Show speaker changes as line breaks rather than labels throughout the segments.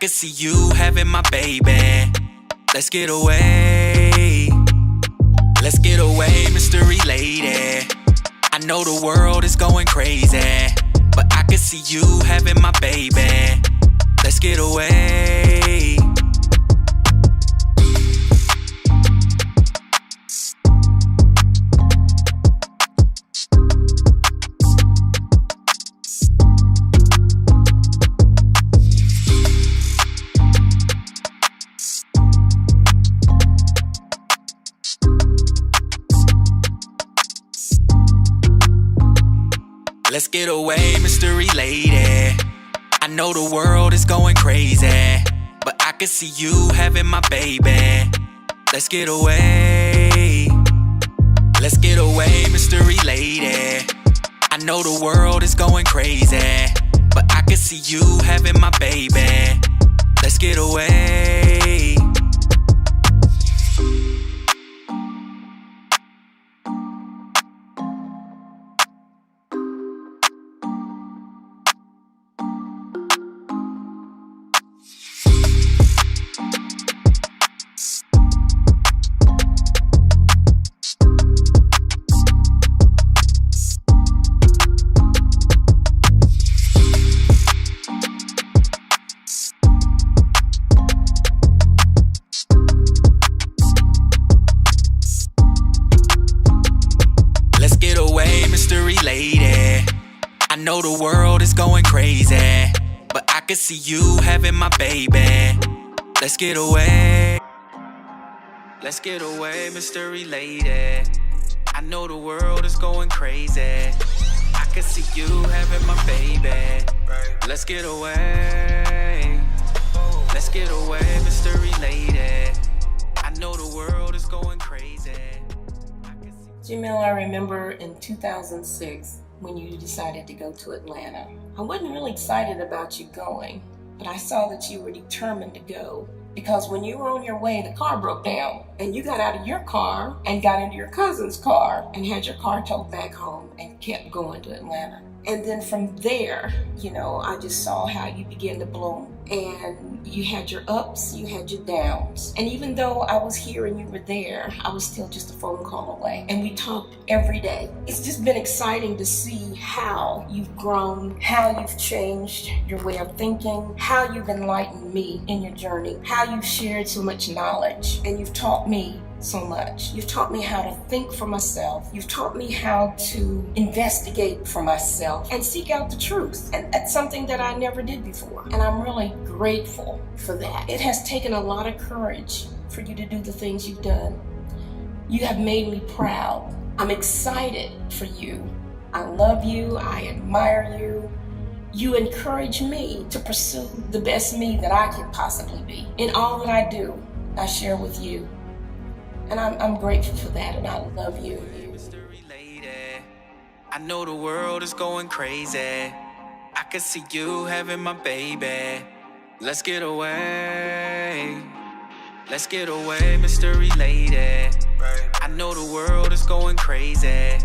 could see you having my baby. Let's get away. Let's get away, mystery lady. I know the world is going crazy, but I could see you having my baby. Let's get away. Let's get away, mystery lady. I know the world is going crazy, but I could see you having my baby. Let's get away. Let's get away, mystery lady. I know the world is going crazy, but I could see you having my baby. Let's get away. Lady, I know the world is going crazy, but I could see you having my baby. Let's get away. Let's get away, mystery lady. I know the world is going crazy. I could see you having my baby. Let's get away. Let's get away, mystery lady. I know the world is going crazy.
Jamil, I remember in 2006 when you decided to go to Atlanta. I wasn't really excited about you going, but I saw that you were determined to go because when you were on your way, the car broke down and you got out of your car and got into your cousin's car and had your car towed back home and kept going to Atlanta. And then from there, I just saw how you began to bloom. And you had your ups, you had your downs. And even though I was here and you were there, I was still just a phone call away. And we talked every day. It's just been exciting to see how you've grown, how you've changed your way of thinking, how you've enlightened me in your journey, how you've shared so much knowledge, and you've taught me so much. You've taught me how to think for myself. You've taught me how to investigate for myself and seek out the truth. And that's something that I never did before. And I'm really grateful for that. It has taken a lot of courage for you to do the things you've done. You have made me proud. I'm excited for you. I love you. I admire you. You encourage me to pursue the best me that I could possibly be. In all that I do, I share with you. And I'm grateful for that, and I love you.
Mystery lady, I know the world is going crazy. I could see you having my baby. Let's get away. Let's get away, mystery lady. I know the world is going crazy.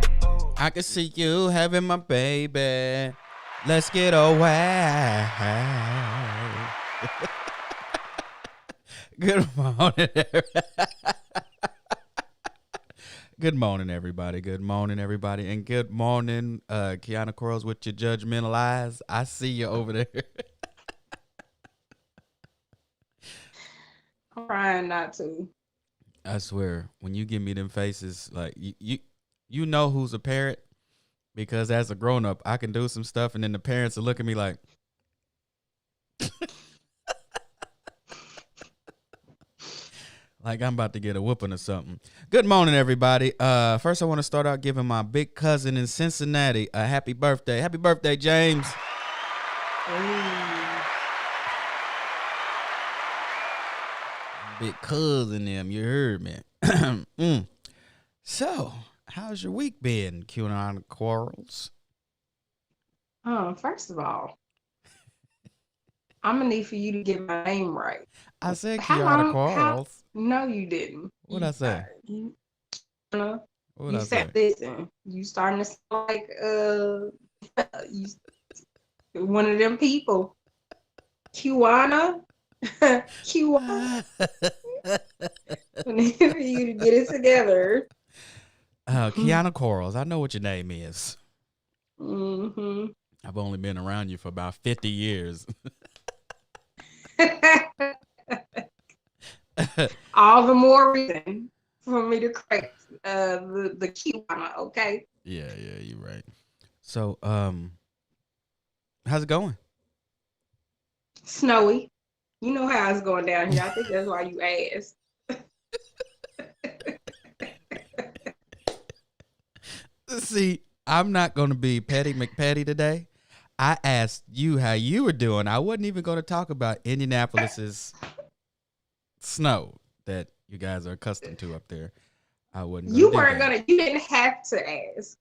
I could see you having my baby. Let's get away. Good morning, Good morning, everybody. Good morning, everybody. And good morning, Kiana Quarles with your judgmental eyes. I see you over there.
I'm trying not to.
I swear, when you give me them faces, like you know who's a parent, because as a grown up, I can do some stuff, and then the parents will look at me like, like I'm about to get a whooping or something. Good morning, everybody. First, I want to start out giving my big cousin in Cincinnati a happy birthday. Happy birthday, James. Big cousin them, you heard me. So, how's your week been, QAnon Quarles?
First of all, I'm gonna need for you to get my name right.
I said Kiana Quarles.
No, you didn't.
What'd I say?
You said this, and you starting to sound like you, one of them people. Kiwana Kiwana. I need for you to get it together.
Kiana Corals. I know what your name is.
Mm-hmm.
I've only been around you for about 50 years.
All the more reason for me to correct the Kiwana, okay?
Yeah, you're right. So, how's it going?
Snowy. You know how it's going down here. I think that's why you asked.
See, I'm not going to be Petty McPetty today. I asked you how you were doing. I wasn't even going to talk about Indianapolis's snow that you guys are accustomed to up there. I wasn't going to do that.
You didn't have to ask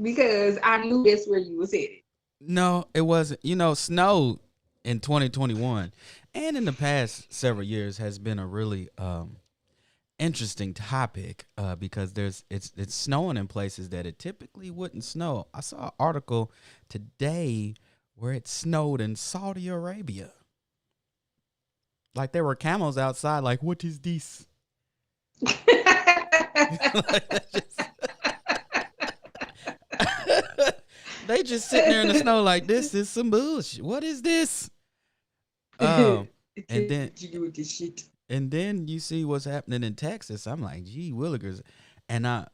because I knew that's where you was headed.
No, it wasn't. You know, snow in 2021 and in the past several years has been a really interesting topic because it's snowing in places that it typically wouldn't snow. I saw an article today where it snowed in Saudi Arabia. Like there were camels outside. Like, what is this? They just sitting there in the snow like, this is some bullshit. What is this? And then
you do with this shit?
And then you see what's happening in Texas. I'm like, gee, willikers. And I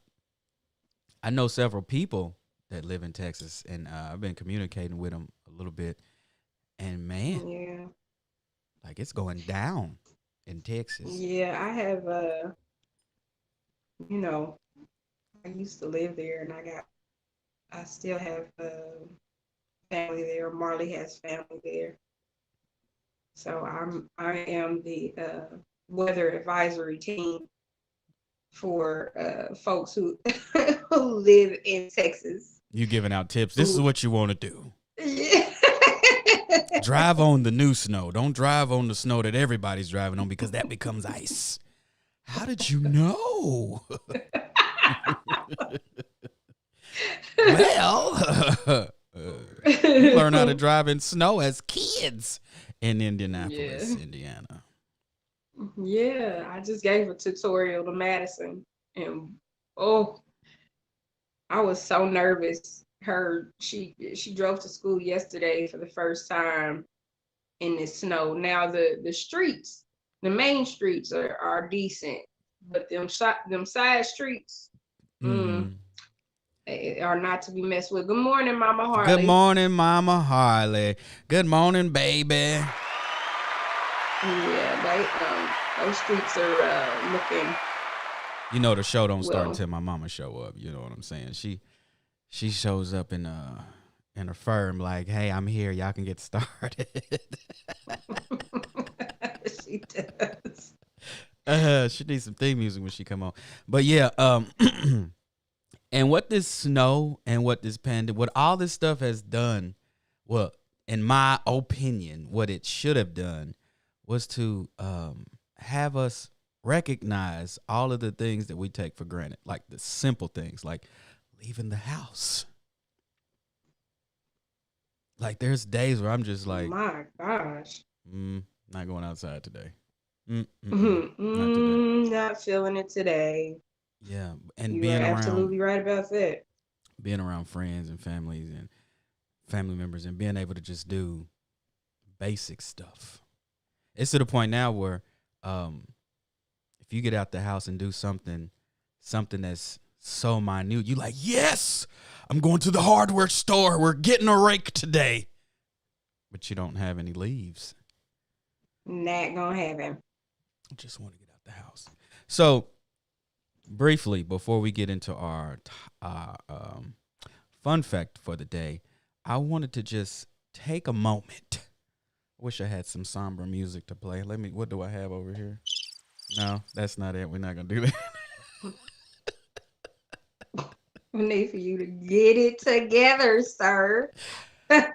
know several people that live in Texas, and I've been communicating with them a little bit. And man,
yeah,
like it's going down in Texas.
Yeah, I have. You know, I used to live there, and I still have family there. Marley has family there. So I am the weather advisory team for folks who who live in Texas.
You giving out tips. This is what you want to do.
Yeah.
Drive on the new snow. Don't drive on the snow that everybody's driving on because that becomes ice. How did you know? Well, you learn how to drive in snow as kids in Indianapolis, Indiana.
Yeah, I just gave a tutorial to Madison, and I was so nervous. She drove to school yesterday for the first time in the snow. Now the streets, the main streets are decent, but them side streets are not to be messed with. Good morning, Mama Harley.
Good morning, Mama Harley. Good morning, baby.
Yeah, those streets are looking.
You know the show don't start until my mama show up. You know what I'm saying? She shows up in a firm like, hey, I'm here. Y'all can get started.
She does.
She needs some theme music when she come on. But yeah, and what this snow and what this pandemic, what all this stuff has done, well, in my opinion, what it should have done was to have us recognize all of the things that we take for granted, like the simple things, like leaving the house. Like there's days where I'm just like,
my gosh,
not going outside today.
Not feeling it today.
Yeah, and
you
being
are
around,
absolutely right about that.
Being around friends and families and family members and being able to just do basic stuff. It's to the point now where if you get out the house and do something that's so minute, you like, yes, I'm going to the hardware store. We're getting a rake today. But you don't have any leaves.
Not gonna happen.
I just want to get out the house. So briefly, before we get into our fun fact for the day, I wanted to just take a moment. Wish I had some somber music to play. What do I have over here? No, that's not it. We're not going to do that.
We need for you to get it together, sir.
But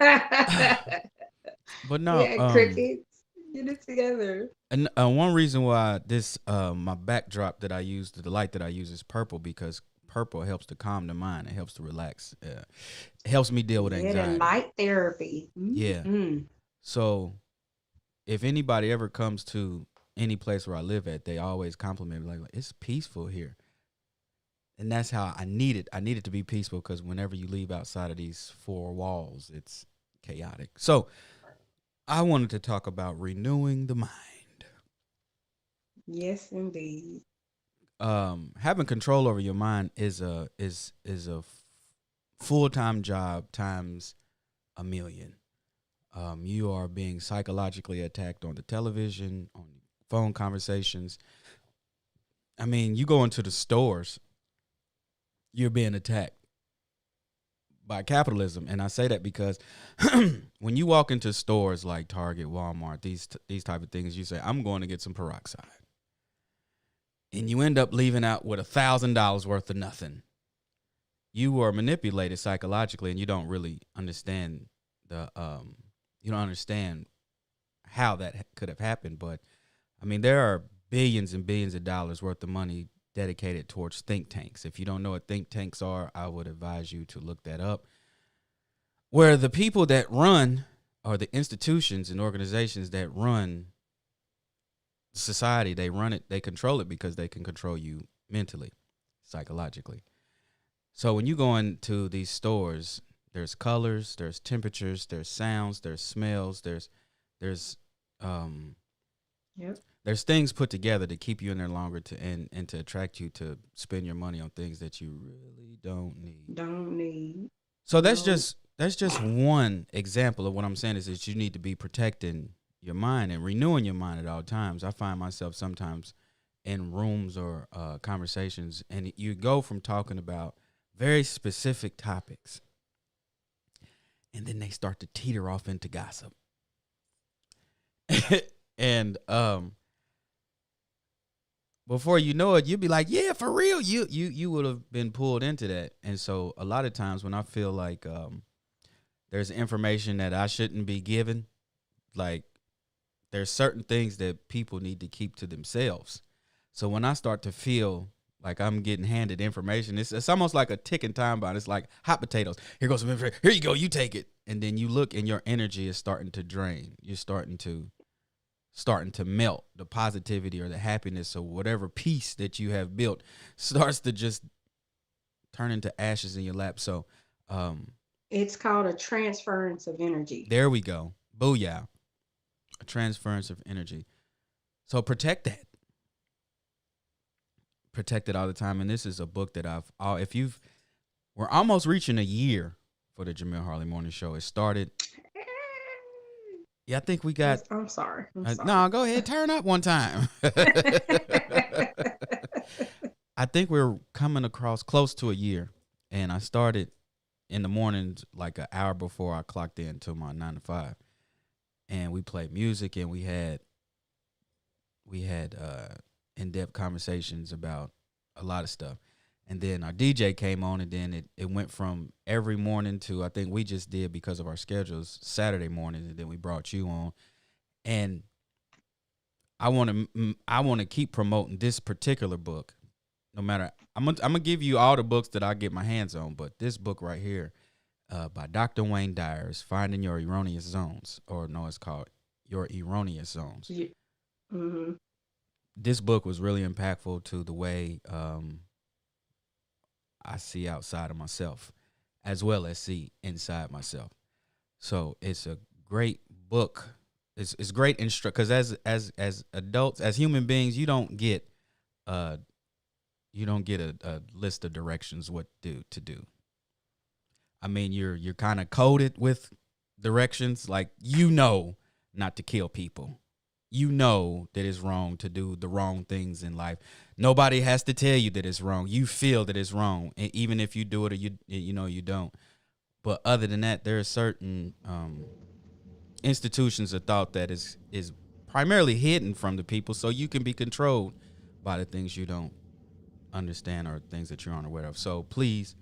no.
Yeah, crickets, get it together.
And one reason why this, my backdrop that I use, the light that I use is purple, because purple helps to calm the mind. It helps to relax. It helps me deal with anxiety.
Light therapy. Mm-hmm.
Yeah. So if anybody ever comes to any place where I live at, they always compliment me like it's peaceful here. And that's how I need it. I need it to be peaceful because whenever you leave outside of these four walls, it's chaotic. So I wanted to talk about renewing the mind.
Yes, indeed.
Having control over your mind is a full-time job times a million. You are being psychologically attacked on the television, on phone conversations. I mean, you go into the stores, you're being attacked by capitalism. And I say that because when you walk into stores like Target, Walmart, these type of things, you say, I'm going to get some peroxide. And you end up leaving out with $1,000 worth of nothing. You are manipulated psychologically, and you don't really understand you don't understand how that could have happened. But I mean, there are billions and billions of dollars worth of money dedicated towards think tanks. If you don't know what think tanks are, I would advise you to look that up. Where the people that run, or the institutions and organizations that run society, they run it, they control it because they can control you mentally, psychologically. So when you go into these stores, there's colors, there's temperatures, there's sounds, there's smells, there's
Yep.
there's things put together to keep you in there longer and to attract you to spend your money on things that you really don't need.
Don't need.
So that's just one example of what I'm saying is that you need to be protecting your mind and renewing your mind at all times. I find myself sometimes in rooms or conversations, and you go from talking about very specific topics, and then they start to teeter off into gossip. And before you know it, you'd be like, yeah, for real. You would have been pulled into that. And so a lot of times when I feel like there's information that I shouldn't be given, like there's certain things that people need to keep to themselves. So when I start to feel like I'm getting handed information, it's almost like a ticking time bomb. It's like hot potatoes. Here goes some information. Here you go. You take it. And then you look and your energy is starting to drain. You're starting to melt. The positivity or the happiness or whatever peace that you have built starts to just turn into ashes in your lap. So
It's called a transference of energy.
there we go. Booyah. A transference of energy. So protect that. Protect it all the time. And this is a book that we're almost reaching a year for the Jamil Harley Morning Show. It started. Yeah, I think we got.
I'm sorry.
No, go ahead. Turn up one time. I think we're coming across close to a year. And I started in the mornings like an hour before I clocked in to my 9 to 5. And we played music and we had in-depth conversations about a lot of stuff. And then our DJ came on, and then it went from every morning to, I think we just did, because of our schedules, Saturday mornings, and then we brought you on. And I want to keep promoting this particular book. No matter, I'm gonna give you all the books that I get my hands on, but this book right here, by Dr. Wayne Dyer's, Finding Your Erroneous Zones, or no, it's called Your Erroneous Zones.
Yeah. Mm-hmm.
This book was really impactful to the way I see outside of myself, as well as see inside myself. So it's a great book. It's great because as adults, as human beings, you don't get a list of directions what to do. I mean, you're kind of coded with directions, like not to kill people. You know that it's wrong to do the wrong things in life. Nobody has to tell you that it's wrong. You feel that it's wrong, and even if you do it or you don't. But other than that, there are certain institutions of thought that is primarily hidden from the people, so you can be controlled by the things you don't understand or things that you're unaware of. So please,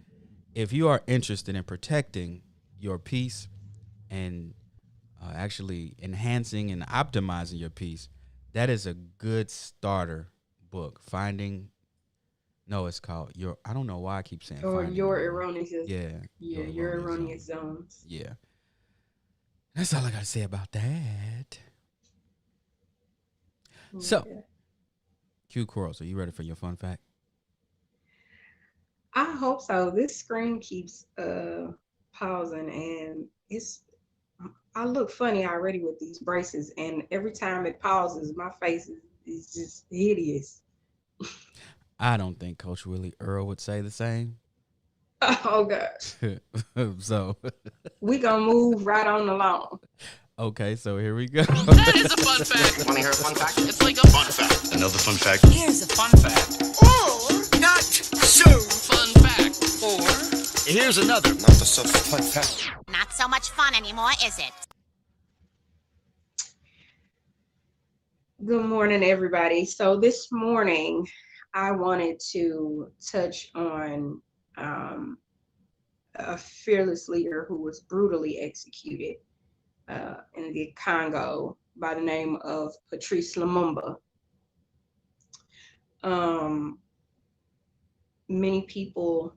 if you are interested in protecting your peace and actually enhancing and optimizing your peace, that is a good starter book. It's called I don't know why I keep saying
Or Your Erroneous.
Yeah.
Your Erroneous Zones.
Yeah. That's all I got to say about that. So,
Yeah.
Q Quarles, are you ready for your fun fact?
I hope so. This screen keeps pausing, and I look funny already with these braces, and every time it pauses, my face is just hideous.
I don't think Coach Willie Earl would say the same.
Oh gosh.
So,
We gonna move right on along.
okay, so here we go.
That is a fun fact. Want to hear a fun fact? It's like a fun fact.
Another fun fact.
Here's a fun fact. Or not so fun fact. Or
Here's another not so fun fact.
Not so much fun anymore, is it?
Good morning, everybody. So this morning, I wanted to touch on a fearless leader who was brutally executed in the Congo by the name of Patrice Lumumba. Many people,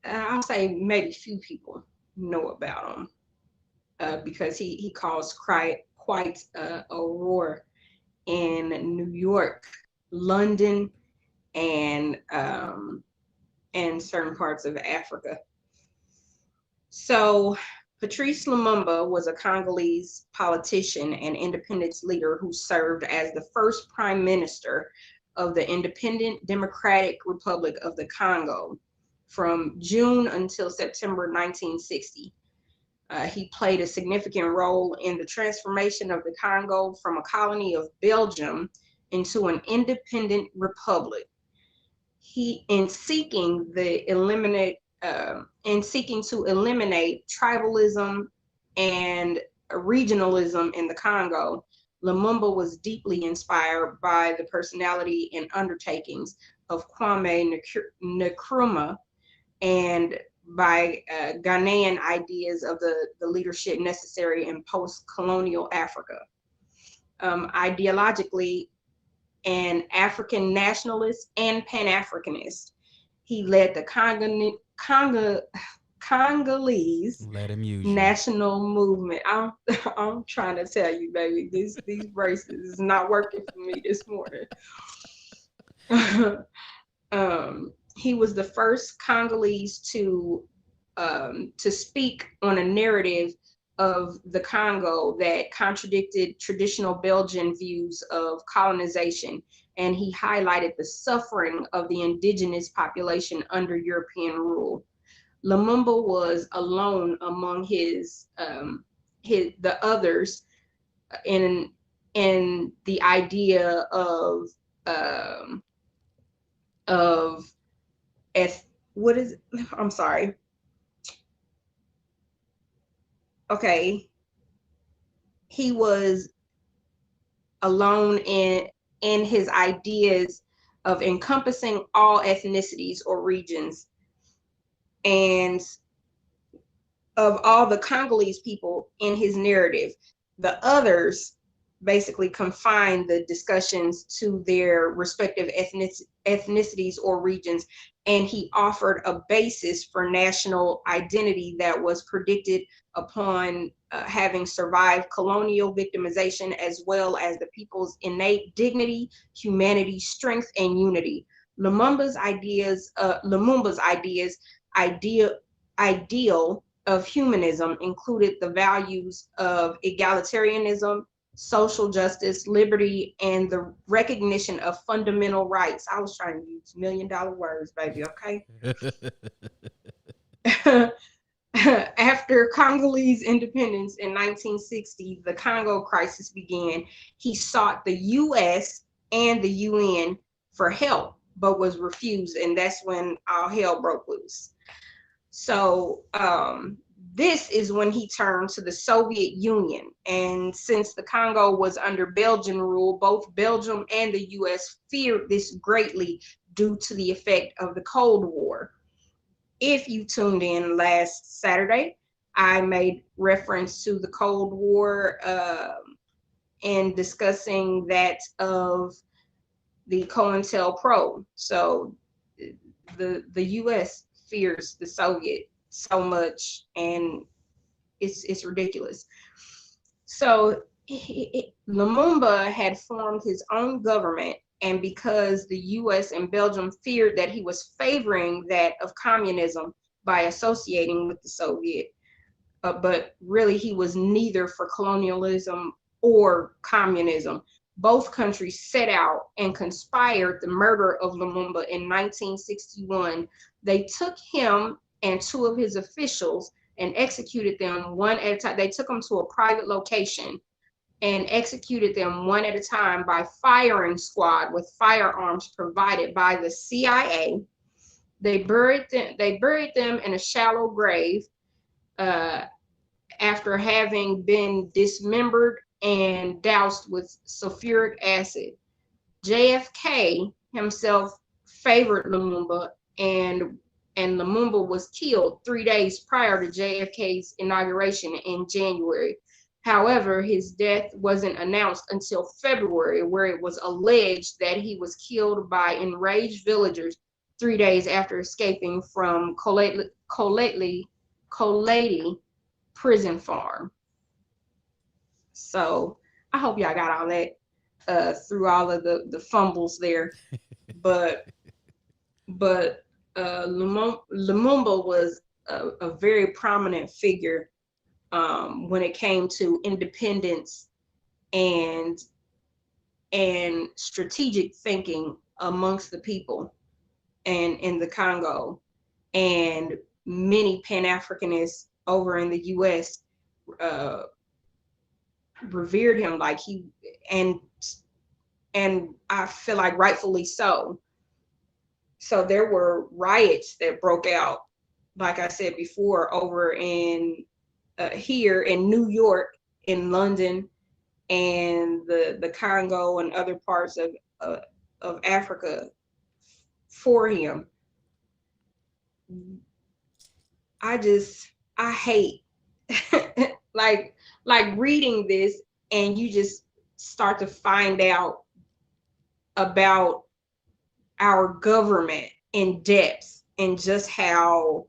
I'll say maybe few people, know about him because he caused quite a roar in New York, London, and certain parts of Africa. So Patrice Lumumba was a Congolese politician and independence leader who served as the first prime minister of the Independent Democratic Republic of the Congo from June until September 1960. He played a significant role in the transformation of the Congo from a colony of Belgium into an independent republic. In seeking to eliminate tribalism and regionalism in the Congo, Lumumba was deeply inspired by the personality and undertakings of Kwame Nkrumah and by Ghanaian ideas of the leadership necessary in post-colonial Africa. Ideologically, an African nationalist and Pan-Africanist, he led the Congolese
Let him use
national movement. I'm trying to tell you, baby, these braces is not working for me this morning. He was the first Congolese to speak on a narrative of the Congo that contradicted traditional Belgian views of colonization, and he highlighted the suffering of the indigenous population under European rule. Lumumba was alone among the others in the idea of what is it? I'm sorry. Okay, he was alone in his ideas of encompassing all ethnicities or regions, and of all the Congolese people in his narrative. The others basically confined the discussions to their respective ethnicities or regions, and he offered a basis for national identity that was predicted upon having survived colonial victimization, as well as the people's innate dignity, humanity, strength, and unity. Lumumba's ideal of humanism included the values of egalitarianism, social justice, liberty, and the recognition of fundamental rights. I was trying to use $1 million words, baby, okay? After Congolese independence in 1960, the Congo crisis began. He sought the US and the UN for help, but was refused, and that's when all hell broke loose. So this is when he turned to the Soviet Union. And since the Congo was under Belgian rule, both Belgium and the US feared this greatly due to the effect of the Cold War. If you tuned in last Saturday, I made reference to the Cold War and discussing that of the COINTELPRO. So the US fears the Soviet so much, and it's ridiculous. So Lumumba had formed his own government, and because the US and Belgium feared that he was favoring that of communism by associating with the Soviet, but really he was neither for colonialism or communism. Both countries set out and conspired the murder of Lumumba in 1961. They took him and two of his officials and executed them one at a time. They took them to a private location and executed them one at a time by firing squad with firearms provided by the CIA. They buried them in a shallow grave after having been dismembered and doused with sulfuric acid. JFK himself favored Lumumba, and Lumumba was killed 3 days prior to JFK's inauguration in January. However, his death wasn't announced until February, where it was alleged that he was killed by enraged villagers 3 days after escaping from Coleti prison farm. So I hope y'all got all that through all of the fumbles there. But Lumumba was a very prominent figure when it came to independence and strategic thinking amongst the people and in the Congo, and many Pan-Africanists over in the US revered him like he, and I feel like rightfully so. So there were riots that broke out, like I said before, over in here in New York, in London, and the Congo and other parts of Africa for him. I hate like reading this, and you just start to find out about our government in depth and just how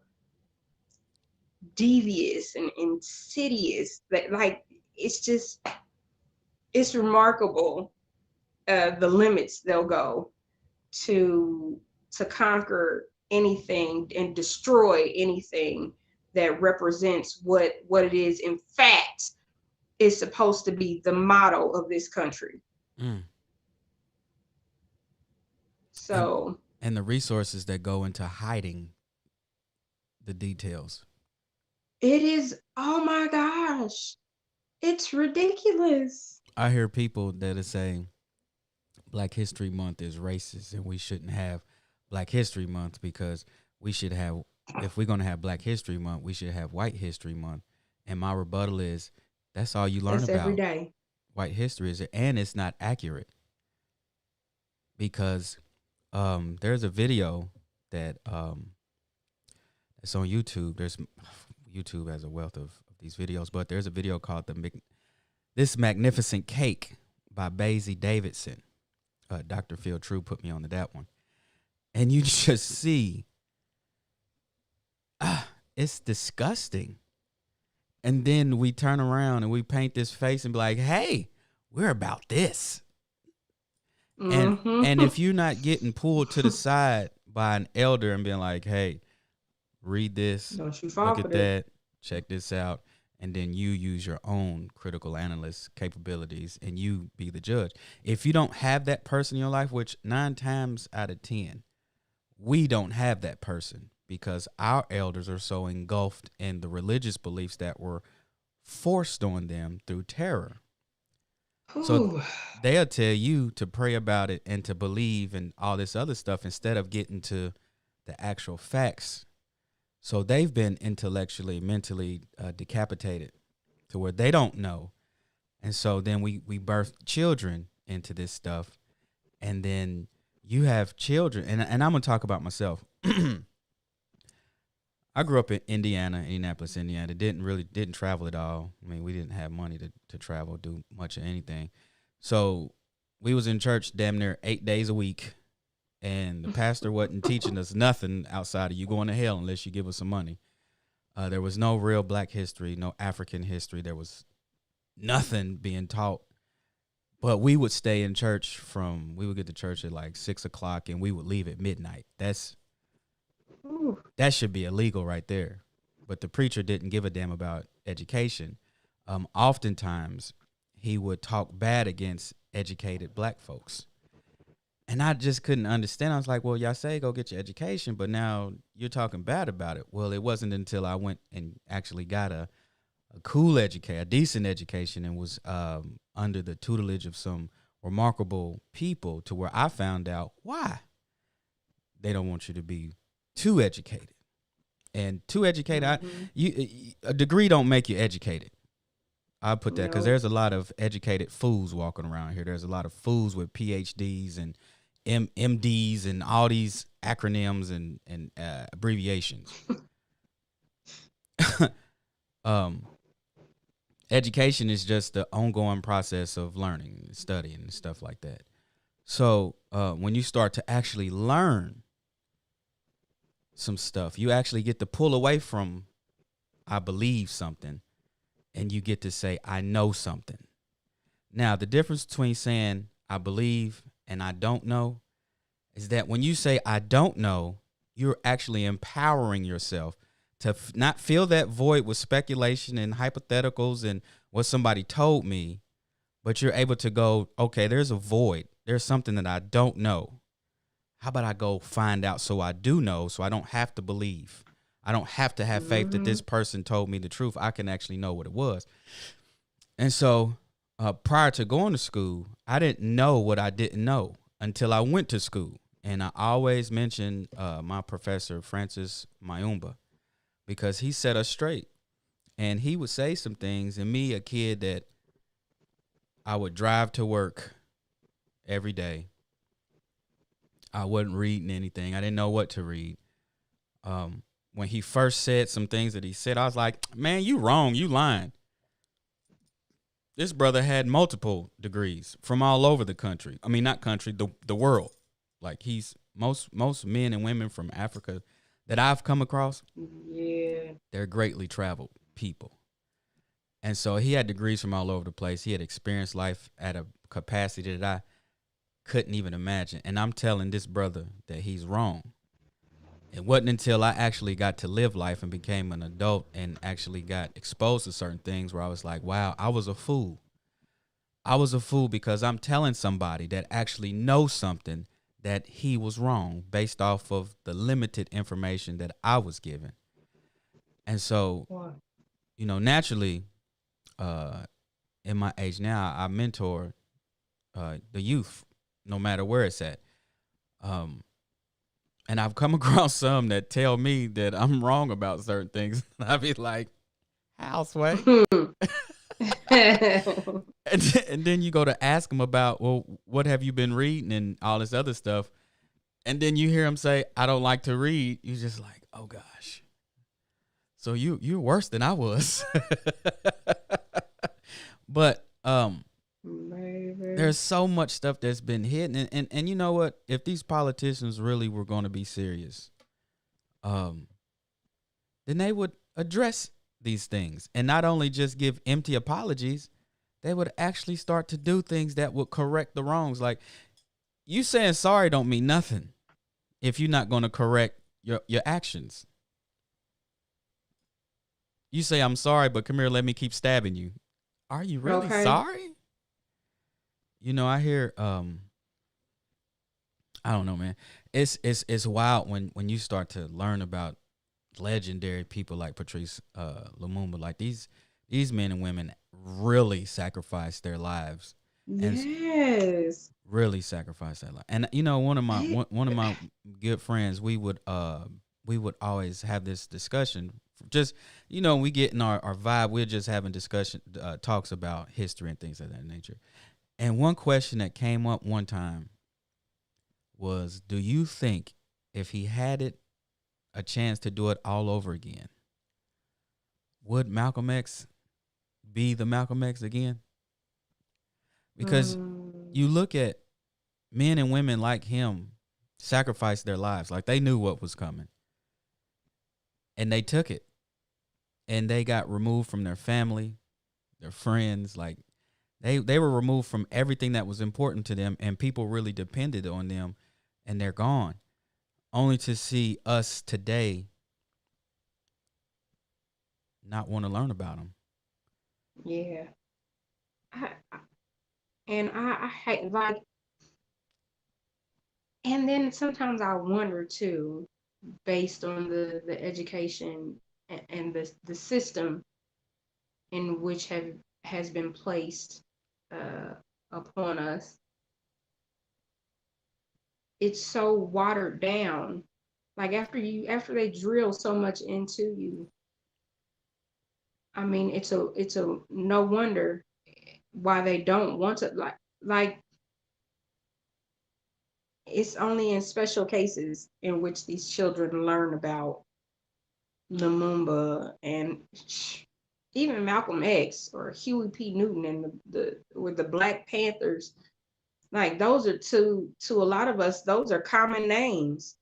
devious and insidious that, like, it's remarkable the limits they'll go to conquer anything and destroy anything that represents what it is in fact is supposed to be the motto of this country. So
and the resources that go into hiding the details.
It is, oh my gosh, it's ridiculous.
I hear people that are saying Black History Month is racist and we shouldn't have Black History Month because we should have, if we're going to have Black History Month, we should have White History Month. And my rebuttal is, that's all you learn
That's
about
every day.
white history is, and it's not accurate. Because there's a video that it's on YouTube. YouTube has a wealth of these videos, but there's a video called This Magnificent Cake by Basie Davidson. Dr. Phil True put me on to that one. And you just see, it's disgusting. And then we turn around and we paint this face and be like, hey, we're about this. And if you're not getting pulled to the side by an elder and being like, hey, read this,
Don't you fall
look
for
at that, check this out, and then you use your own critical analyst capabilities and you be the judge. If you don't have that person in your life, which 9 times out of 10, we don't have that person because our elders are so engulfed in the religious beliefs that were forced on them through terror.
Ooh.
So they'll tell you to pray about it and to believe and all this other stuff instead of getting to the actual facts. So they've been intellectually, mentally decapitated to where they don't know. And so then we birth children into this stuff. And then you have children. And I'm going to talk about myself. I grew up in Indianapolis, Indiana. Didn't travel at all. I mean, we didn't have money to travel, do much of anything. So we was in church damn near 8 days a week. And the pastor wasn't teaching us nothing outside of you going to hell unless you give us some money. There was no real Black history, no African history. There was nothing being taught. But we would stay in church we would get to church at like 6:00 and we would leave at midnight. That should be illegal right there. But the preacher didn't give a damn about education. Oftentimes he would talk bad against educated black folks. And I just couldn't understand. I was like, well, y'all say go get your education, but now you're talking bad about it. Well, it wasn't until I went and actually got a cool education, a decent education, and was under the tutelage of some remarkable people to where I found out why they don't want you to be too educated. And too educated, a degree don't make you educated. I put that because there's a lot of educated fools walking around here. There's a lot of fools with PhDs and MDs and all these acronyms and abbreviations. Education is just the ongoing process of learning, studying, and stuff like that. So when you start to actually learn some stuff, you actually get to pull away from I believe something, and you get to say I know something. Now, the difference between saying I believe and I don't know is that when you say I don't know, you're actually empowering yourself to not fill that void with speculation and hypotheticals and what somebody told me, but you're able to go, okay, there's a void. There's something that I don't know. How about I go find out so I do know, so I don't have to believe. I don't have to have faith that this person told me the truth. I can actually know what it was. And so prior to going to school, I didn't know what I didn't know until I went to school. And I always mention my professor, Patrice Lumumba, because he set us straight. And he would say some things, and me, a kid that I would drive to work every day. I wasn't reading anything. I didn't know what to read. When he first said some things that he said, I was like, man, you wrong. You lying. This brother had multiple degrees from all over the country. I mean, not country, the world. Like he's most men and women from Africa that I've come across. Yeah. They're greatly traveled people. And so he had degrees from all over the place. He had experienced life at a capacity that I couldn't even imagine. And I'm telling this brother that he's wrong. It wasn't until I actually got to live life and became an adult and actually got exposed to certain things where I was like, wow, I was a fool. I was a fool because I'm telling somebody that actually knows something that he was wrong based off of the limited information that I was given. And so, you know, naturally, in my age now, I mentor the youth, no matter where it's at. And I've come across some that tell me that I'm wrong about certain things. And I be like, houseway. and then you go to ask them about, well, what have you been reading and all this other stuff. And then you hear them say, I don't like to read. You're just like, oh, gosh. So you're worse than I was. But there's so much stuff that's been hidden. And you know what? If these politicians really were going to be serious, then they would address these things and not only just give empty apologies, they would actually start to do things that would correct the wrongs. Like you saying sorry don't mean nothing if you're not going to correct your actions. You say, I'm sorry, but come here, let me keep stabbing you. Are you really sorry? You know, I hear, I don't know, man. It's wild when you start to learn about legendary people like Patrice Lumumba. Like these men and women really sacrificed their lives.
Yes.
Really sacrificed their life. And you know, one of my good friends, we would always have this discussion. Just, you know, we get in our vibe, we're just having discussion talks about history and things of that nature. And one question that came up one time was, do you think if he had a chance to do it all over again, would Malcolm X be the Malcolm X again? Because you look at men and women like him sacrifice their lives. Like they knew what was coming. And they took it. And they got removed from their family. their friends. Like they were removed from everything that was important to them, and people really depended on them, and they're gone. Only to see us today not want to learn about them.
Yeah. I I hate like, and then sometimes I wonder too, based on the education and the system in which have has been placed uh, upon us. It's so watered down. Like after they drill so much into you, I mean, it's a no wonder why they don't want to like it's only in special cases in which these children learn about Lumumba and even Malcolm X or Huey P. Newton and the with the Black Panthers. Like those are to a lot of us, those are common names.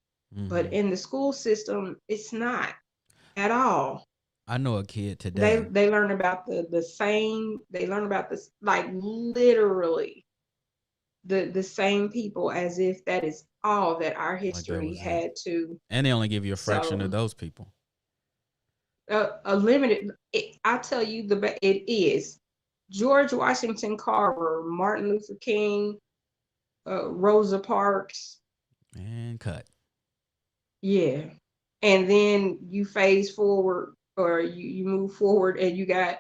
But in the school system, it's not at all.
I know a kid
They
today.
they learn about the same, they learn about this like literally the same people as if that is all that our
Like that
history
was it.
had to.
And they only give you a fraction of
So
those people.
a limited, I tell you, it is George Washington Carver, Martin Luther King, Rosa Parks.
And cut.
Yeah. And then you phase forward or you move forward and you got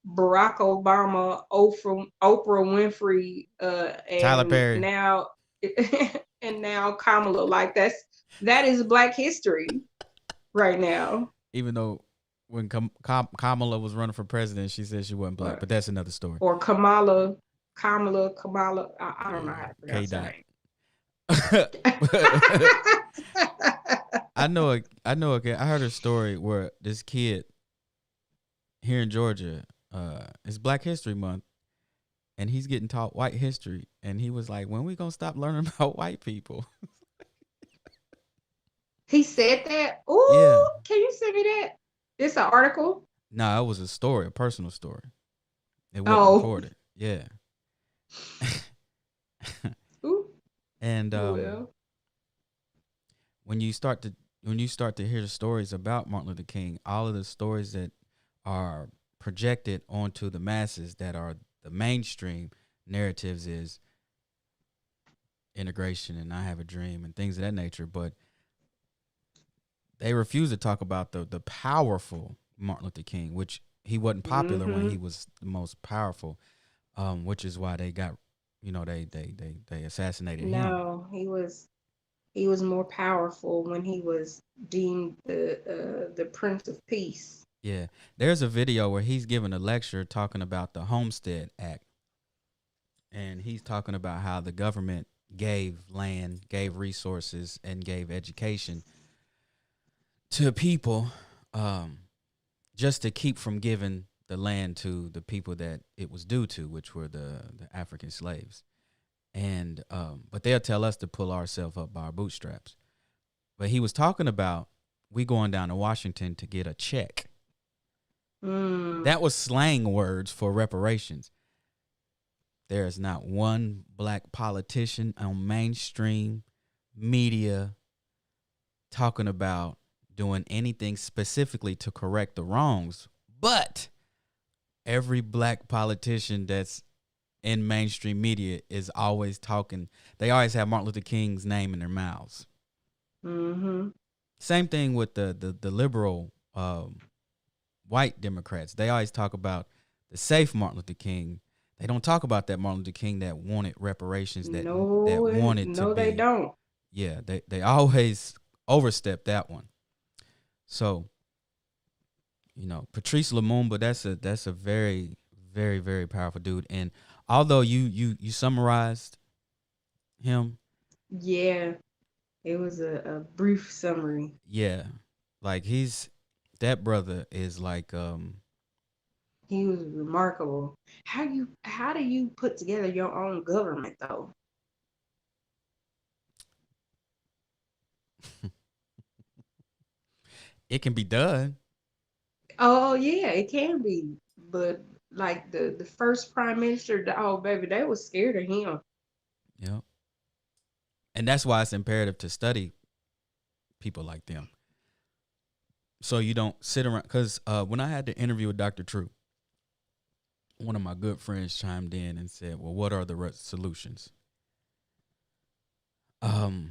Barack Obama, Oprah Winfrey,
Tyler
and
Perry.
now and now Kamala. Like that is Black history right now.
Even though when Kamala was running for president, she said she wasn't black,
Or,
but that's another story.
or Kamala. I don't know how
Yeah,
to
K
pronounce her
dot.
name.
I know. I heard a story where this kid here in Georgia, it's Black History Month, and he's getting taught white history, and he was like, "When we gonna stop learning about white people?"
He said that.
Yeah.
Ooh, can you send me that? It's an article.
No, it was a story, a personal story. It wasn't
Oh,
recorded. Yeah.
ooh,
And
well,
when you start to hear the stories about Martin Luther King, all of the stories that are projected onto the masses that are the mainstream narratives is integration and I have a dream and things of that nature, but they refuse to talk about the powerful Martin Luther King, which he wasn't popular when
mm-hmm.
he was the most powerful, which is why they got, they assassinated him.
No, he was more powerful when he was deemed the Prince of Peace.
Yeah, there's a video where he's giving a lecture talking about the Homestead Act, and he's talking about how the government gave land, gave resources, and gave education to people, just to keep from giving the land to the people that it was due to, which were the African slaves. And but they'll tell us to pull ourselves up by our bootstraps. But he was talking about we going down to Washington to get a check. That was slang words for reparations. There is not one black politician on mainstream media talking about doing anything specifically to correct the wrongs. But every black politician that's in mainstream media is always talking. They always have Martin Luther King's name in their mouths.
Mm-hmm.
Same thing with the liberal white Democrats. They always talk about the safe Martin Luther King. They don't talk about that Martin Luther King that wanted reparations, that wanted to
No,
be.
they don't.
Yeah, they always overstep that one. So, Patrice Lumumba, that's a very, very, very powerful dude. And although you summarized him,
Yeah, it was a brief summary.
yeah, like that brother is like
He was remarkable. How do you put together your own government though?
it can be done.
Oh yeah, it can be, but like the first prime minister, oh baby, they was scared of him.
Yeah. And that's why it's imperative to study people like them. So you don't sit around, because when I had the interview with Dr. True, one of my good friends chimed in and said, well, what are the solutions? You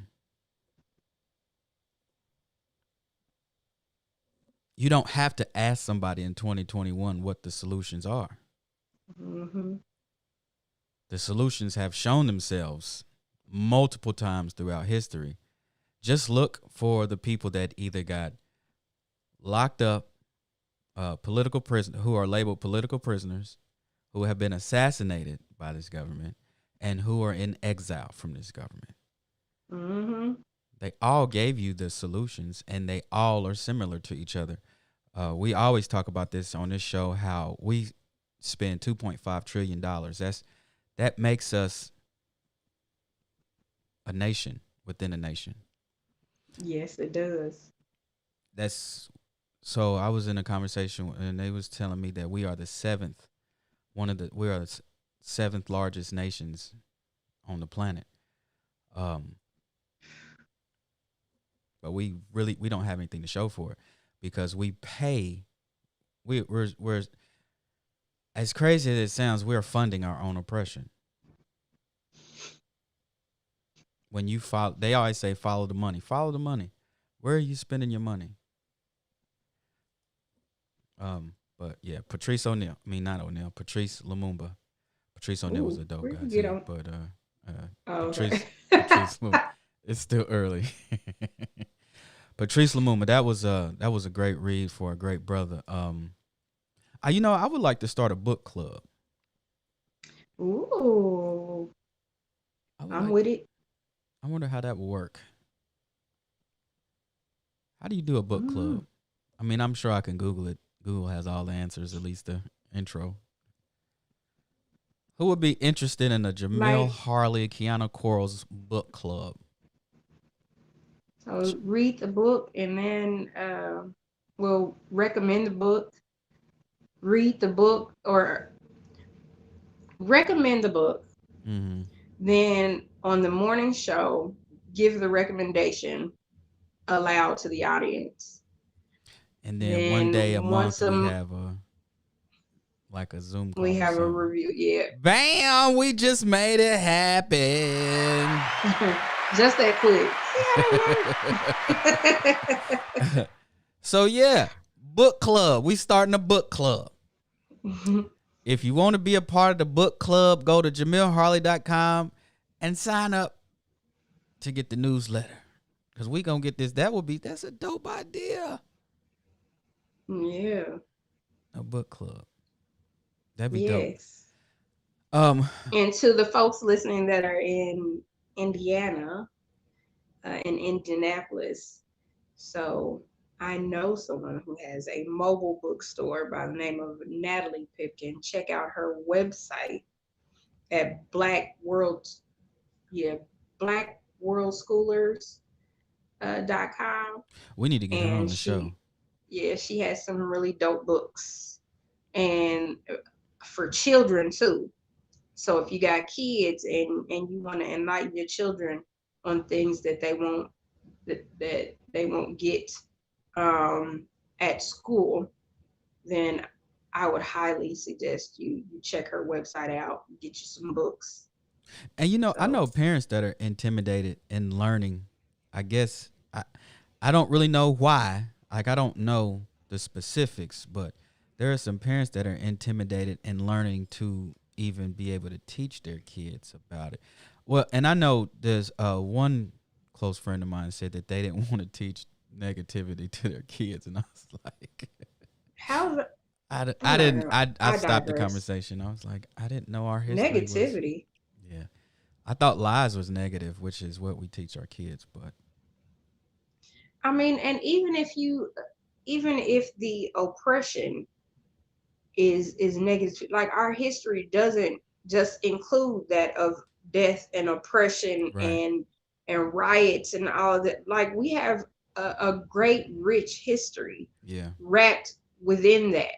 don't have to ask somebody in 2021 what the solutions are.
Mm-hmm.
The solutions have shown themselves multiple times throughout history. Just look for the people that either got locked up, political prisoners, who are labeled political prisoners, who have been assassinated by this government, and who are in exile from this government.
Mm-hmm.
They all gave you the solutions, and they all are similar to each other. We always talk about this on this show, how we spend $2.5 trillion. That makes us a nation within a nation.
Yes, it does.
So I was in a conversation and they was telling me that we are the seventh largest nations on the planet. But we don't have anything to show for it, because we pay. We're as crazy as it sounds, we're funding our own oppression. When you follow, they always say, follow the money. Follow the money. Where are you spending your money? But yeah, Patrice Lumumba. Patrice O'Neal was a dope
where
guy
you get
too.
on?
But
Oh,
Patrice
okay.
Lumumba. It's still early. Patrice Lumumba, that was a great read for a great brother. I would like to start a book club.
Ooh, I'm
Like,
with it.
I wonder how that would work. How do you do a book club? I mean, I'm sure I can Google it. Google has all the answers, at least the intro. Who would be interested in a Jamil Harley, Kiana Coral's book club?
So read the book and then we'll recommend the book. Read the book or recommend the book.
Mm-hmm.
Then on the morning show, give the recommendation aloud to the audience.
And then one day a
Then
month we have a Zoom call
we
or
have a
something.
review. Yeah.
Bam! We just made it happen.
Just that quick.
So yeah, book club. We starting a book club. If you want to be a part of the book club, go to JamilHarley.com and sign up to get the newsletter. Because we going to get this. That's a dope idea.
Yeah.
A book club. That'd be
yes.
dope.
And to the folks listening that are in Indiana, in Indianapolis, so I know someone who has a mobile bookstore by the name of Natalie Pipkin. Check out her website at blackworldschoolers.com.
We need to get her on the show.
Yeah, she has some really dope books, and for children too. So if you got kids and you want to enlighten your children on things that they won't get at school, then I would highly suggest you check her website out, get you some books.
And I know parents that are intimidated in learning. I guess I don't really know why. Like, I don't know the specifics, but there are some parents that are intimidated in learning to even be able to teach their kids about it. Well, and I know there's one close friend of mine said that they didn't want to teach negativity to their kids, and I was like,
how?
I stopped the conversation. I was like, I didn't know our history
negativity.
Yeah, I thought lies was negative, which is what we teach our kids. But
I mean, and even if the oppression is negative, like our history doesn't just include that of death and oppression,
right.
and riots and all of that. Like, we have a great rich history,
Yeah,
wrapped within that.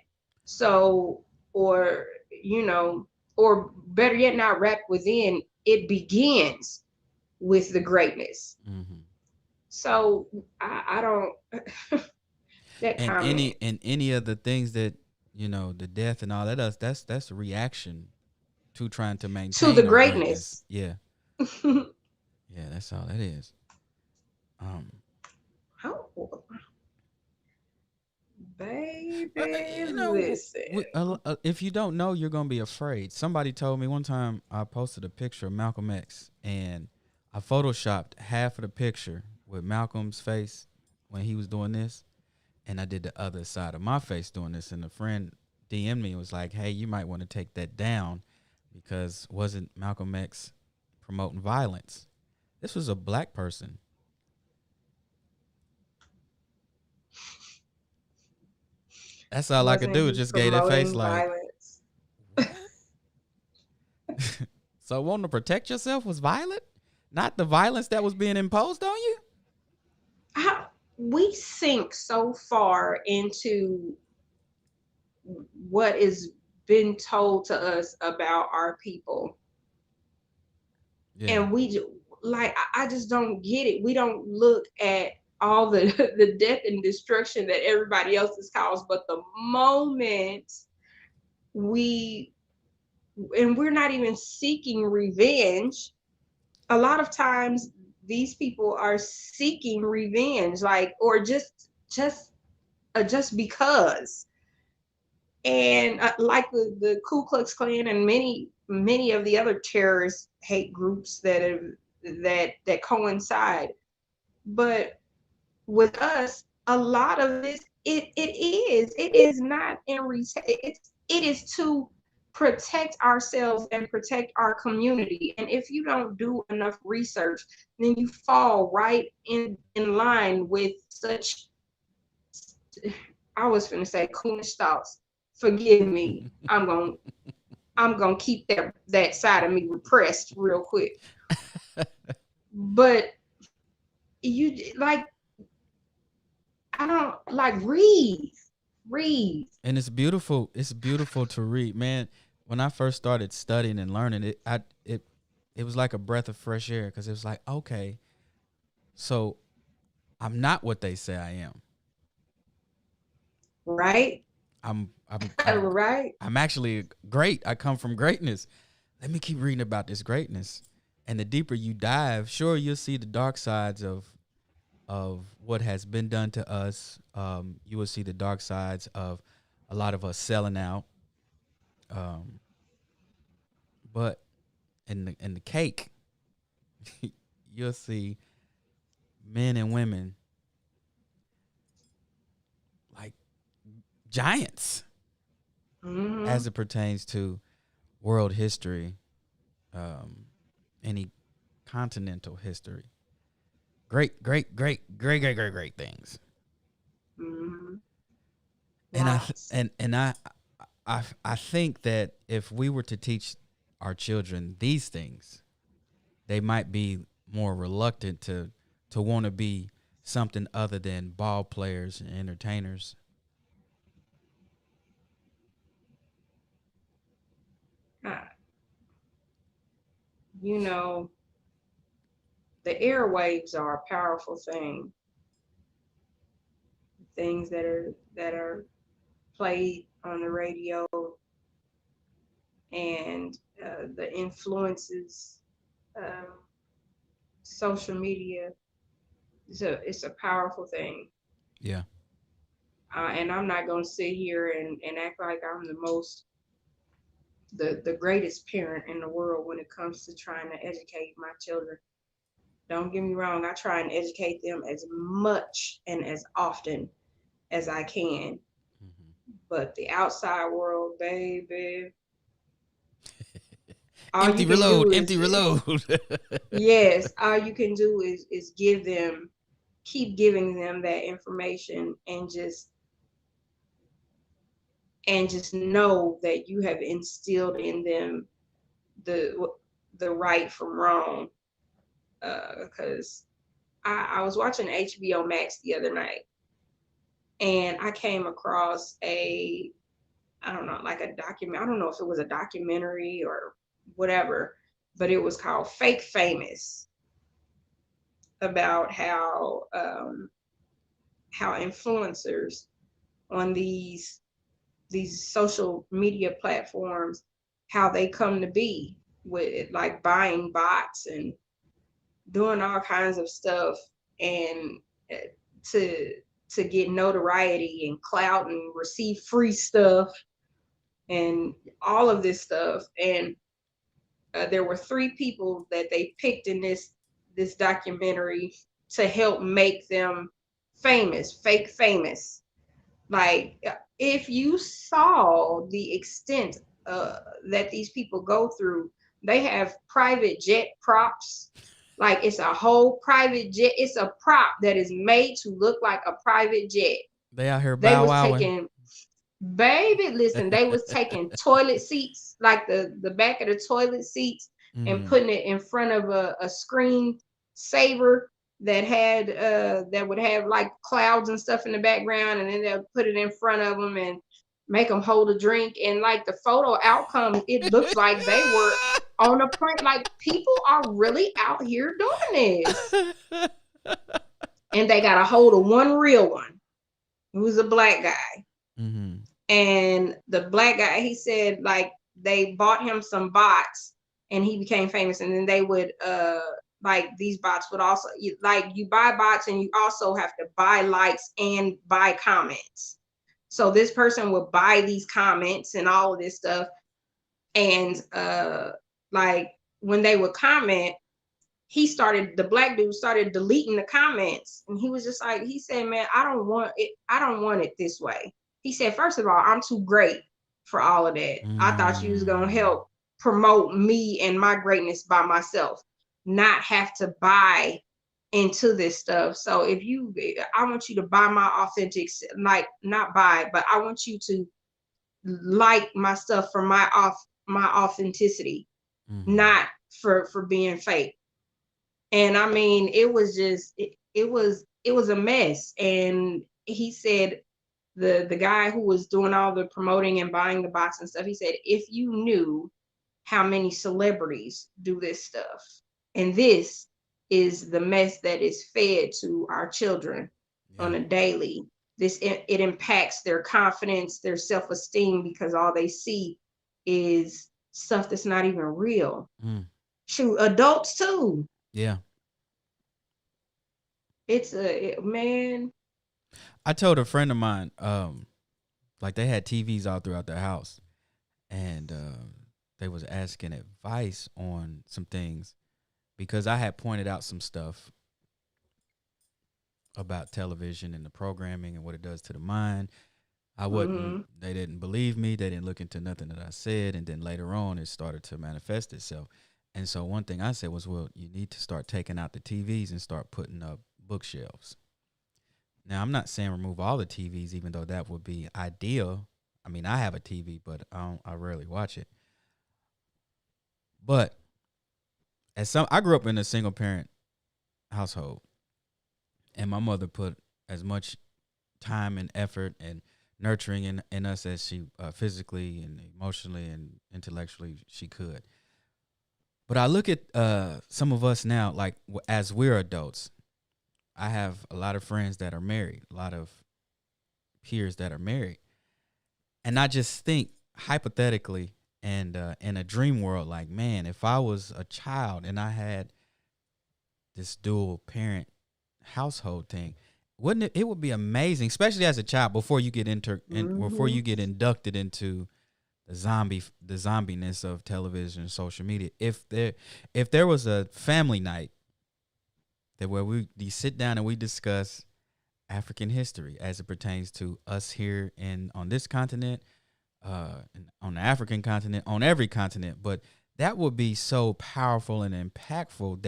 So or you know, or better yet, not wrapped within. It begins with the greatness.
Mm-hmm.
So I don't that
And
comment
any of the things that the death and all that does, that's a reaction to trying to
to the
maintain our greatness.
greatness.
Yeah, yeah, that's all that is. Um,
Oh,
uh,
baby,
you know,
listen.
if you don't know, you're gonna be afraid. Somebody told me one time, I posted a picture of Malcolm X, and I photoshopped half of the picture with Malcolm's face when he was doing this, and I did the other side of my face doing this. And a friend DM'd me and was like, "Hey, you might want to take that down because wasn't Malcolm X promoting violence? This was a black person." That's all I could
Wasn't
do.
he
Just gave that face
promoting
like,
violence?
what? So wanting to protect yourself was violent, not the violence that was being imposed on you.
How we sink so far into what is been told to us about our people,
Yeah.
and like I just don't get it. We don't look at all the the death and destruction that everybody else has caused, but the moment we and we're not even seeking revenge. A lot of times these people are seeking revenge, like, or just because. And like the Ku Klux Klan and many of the other terrorist hate groups that coincide. But with us, a lot of this, it is not in it is to protect ourselves and protect our community. And if you don't do enough research, then you fall right in line with such, I was going to say coonish thoughts. Forgive me. I'm gonna keep that side of me repressed real quick. But you like, I don't like, read.
And it's beautiful. It's beautiful to read, man. When I first started studying and learning it, it was like a breath of fresh air because it was like, okay, so I'm not what they say I am.
Right?
I'm I'm I'm
Right?
I'm actually great. I come from greatness. Let me keep reading about this greatness. And the deeper you dive, sure you'll see the dark sides of what has been done to us. You will see the dark sides of a lot of us selling out. Um, but in the cake, you'll see men and women like giants
Mm-hmm.
as it pertains to world history, any continental history. Great, great, great, great, great, great, great things.
Mm-hmm.
And
Lots.
I think that if we were to teach our children these things, they might be more reluctant to want to be something other than ball players and entertainers.
Uh, you know, the airwaves are a powerful thing. Things that are played on the radio, and the influences, um, social media. It's a powerful thing.
Yeah.
And I'm not going to sit here and act like I'm the greatest parent in the world when it comes to trying to educate my children. Don't get me wrong, I try and educate them as much and as often as I can.
Mm-hmm.
But the outside world, baby, all
Empty
you can
reload,
do
empty
is
reload.
yes, all you can do is keep giving them that information, and just know that you have instilled in them the the right from wrong. Because I was watching HBO Max the other night, and I came across I don't know, like a document. I don't know if it was a documentary or whatever, but it was called Fake Famous, about how influencers on these social media platforms, how they come to be with like buying bots and doing all kinds of stuff, and uh, to to get notoriety and clout and receive free stuff and all of this stuff. And there were three people that they picked in this documentary to help make them famous, fake famous. Like, if you saw the extent that these people go through, they have private jet props. Like, it's a whole private jet. It's a prop that is made to look like a private jet.
They out here
They
bow
was
wowing.
taking, baby, listen, they was taking toilet seats, like the back of the toilet seats, and
Mhm.
putting it in front of a screen saver that had that would have like clouds and stuff in the background, and then they'll put it in front of them and make them hold a drink. And like the photo outcome, it looks like they were on a print. Like, people are really out here doing this. And they got a hold of one real one who was a black guy.
Mhm.
And the black guy, he said, like, they bought him some bots and he became famous. And then they would like, these bots would also, like, you buy bots and you also have to buy likes and buy comments. So this person would buy these comments and all of this stuff. And like, when they would comment, the black dude started deleting the comments. And he was just like, he said, man, I don't want it this way. He said, first of all, I'm too great for all of that. I thought you was gonna help promote me and my greatness by myself, not have to buy into this stuff. So I want you to buy my authentic, like, not buy, but I want you to like my stuff for my authenticity, not for being fake. And I mean, it was just it was a mess. And he said, the guy who was doing all the promoting and buying the bots and stuff, he said, if you knew how many celebrities do this stuff, and this is the mess that is fed to our children on a daily, it impacts their confidence, their self-esteem, because all they see is stuff that's not even real. Shoot, adults too.
Yeah.
It's man.
I told a friend of mine, like they had TVs all throughout their house, and they was asking advice on some things because I had pointed out some stuff about television and the programming and what it does to the mind. I wasn't. They didn't believe me. They didn't look into nothing that I said, and then later on, it started to manifest itself. And so one thing I said was, well, you need to start taking out the TVs and start putting up bookshelves. Now, I'm not saying remove all the TVs, even though that would be ideal. I mean, I have a TV, but I rarely watch it. But I grew up in a single parent household, and my mother put as much time and effort and nurturing in us as she physically and emotionally and intellectually she could. But I look at some of us now, like as we're adults. I have a lot of friends that are married, a lot of peers that are married. And I just think hypothetically and in a dream world, like, man, if I was a child and I had this dual parent household thing, wouldn't it would be amazing, especially as a child, before you get before you get inducted into the zombiness of television and social media. If there was a family night where we sit down and we discuss African history as it pertains to us here on this continent, on the African continent, on every continent. But that would be so powerful and impactful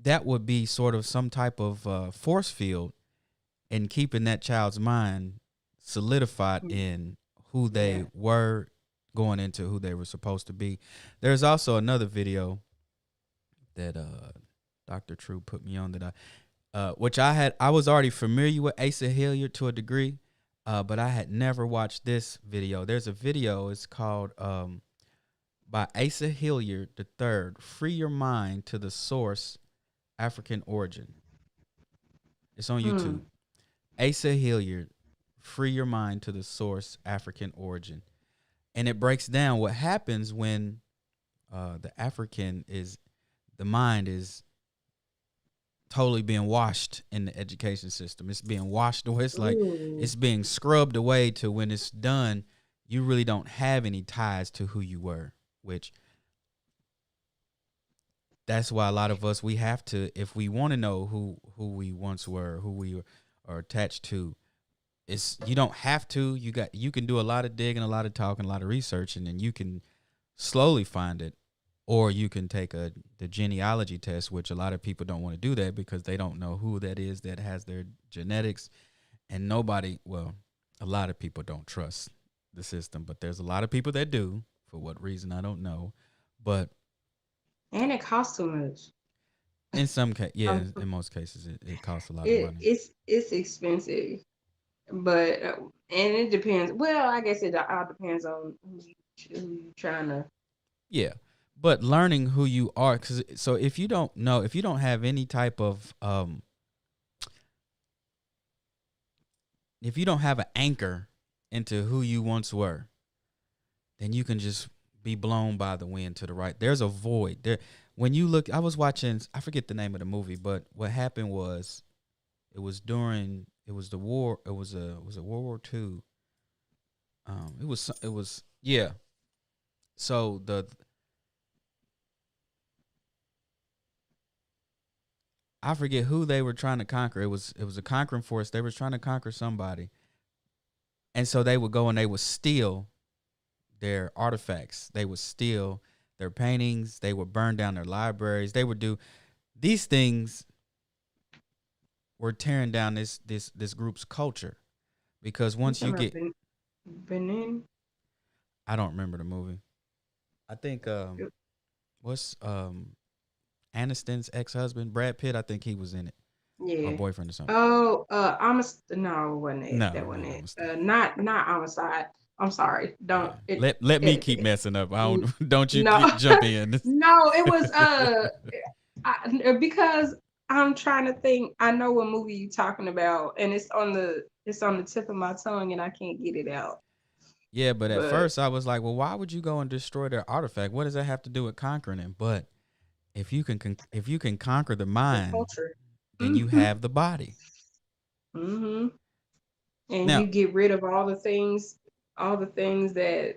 that would be sort of some type of force field in keeping that child's mind solidified in who they were going into, who they were supposed to be. There's also another video that Dr. True put me on that which I was already familiar with Asa Hilliard to a degree, but I had never watched this video. There's a video. It's called by Asa Hilliard III, Free Your Mind to the Source, African Origin. It's on YouTube. Asa Hilliard, Free Your Mind to the Source, African Origin. And it breaks down what happens when the mind is totally being washed in the education system. It's being washed away. It's like it's being scrubbed away to when it's done, you really don't have any ties to who you were, which that's why a lot of us, we have to, if we want to know who we once were, who we are attached to, you don't have to. You can do a lot of digging, a lot of talking, a lot of research, and then you can slowly find it. Or you can take the genealogy test, which a lot of people don't want to do that because they don't know who that is that has their genetics. And a lot of people don't trust the system, but there's a lot of people that do. For what reason, I don't know.
And it costs too much.
In some cases, yeah, in most cases, it costs a lot of money.
It's expensive, but and it depends. Well, I guess it all depends on who you trying to.
Yeah. But learning who you are, so if you don't have any type of, if you don't have an anchor into who you once were, then you can just be blown by the wind to the right. There's a void there. When you look, I was watching, I forget the name of the movie, but what happened was, it was the war. Was it World War II? Yeah. So I forget who they were trying to conquer. It was a conquering force. They were trying to conquer somebody. And so they would go and they would steal their artifacts. They would steal their paintings. They would burn down their libraries. They would do these things. Were tearing down this group's culture, because once you get
Benin.
I don't remember the movie. I think what's Aniston's ex-husband, Brad Pitt, I think he was in it.
Yeah.
Or boyfriend or something.
Oh, no, wasn't it?
No,
that wasn't
no,
it. Not homicide. I'm sorry. Don't
let me keep messing up. Don't you jump in.
No, it was because I'm trying to think. I know what movie you're talking about, and it's on the tip of my tongue, and I can't get it out.
Yeah, but at first I was like, well, why would you go and destroy their artifact? What does that have to do with conquering it? But if you can conquer the mind, then you have the body.
Mm-hmm. And now, you get rid of all the things that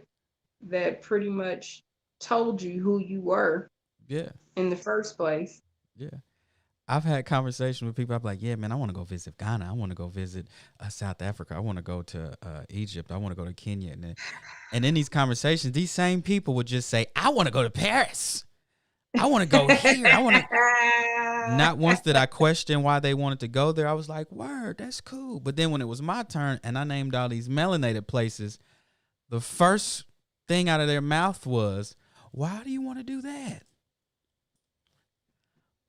pretty much told you who you were.
Yeah.
In the first place.
Yeah. I've had conversations with people. I'm like, yeah, man, I want to go visit Ghana. I want to go visit South Africa. I want to go to Egypt. I want to go to Kenya. And in these conversations, these same people would just say, I want to go to Paris. I want to go here. I want to. Not once did I question why they wanted to go there. I was like, word, that's cool. But then when it was my turn and I named all these melanated places, the first thing out of their mouth was, why do you want to do that?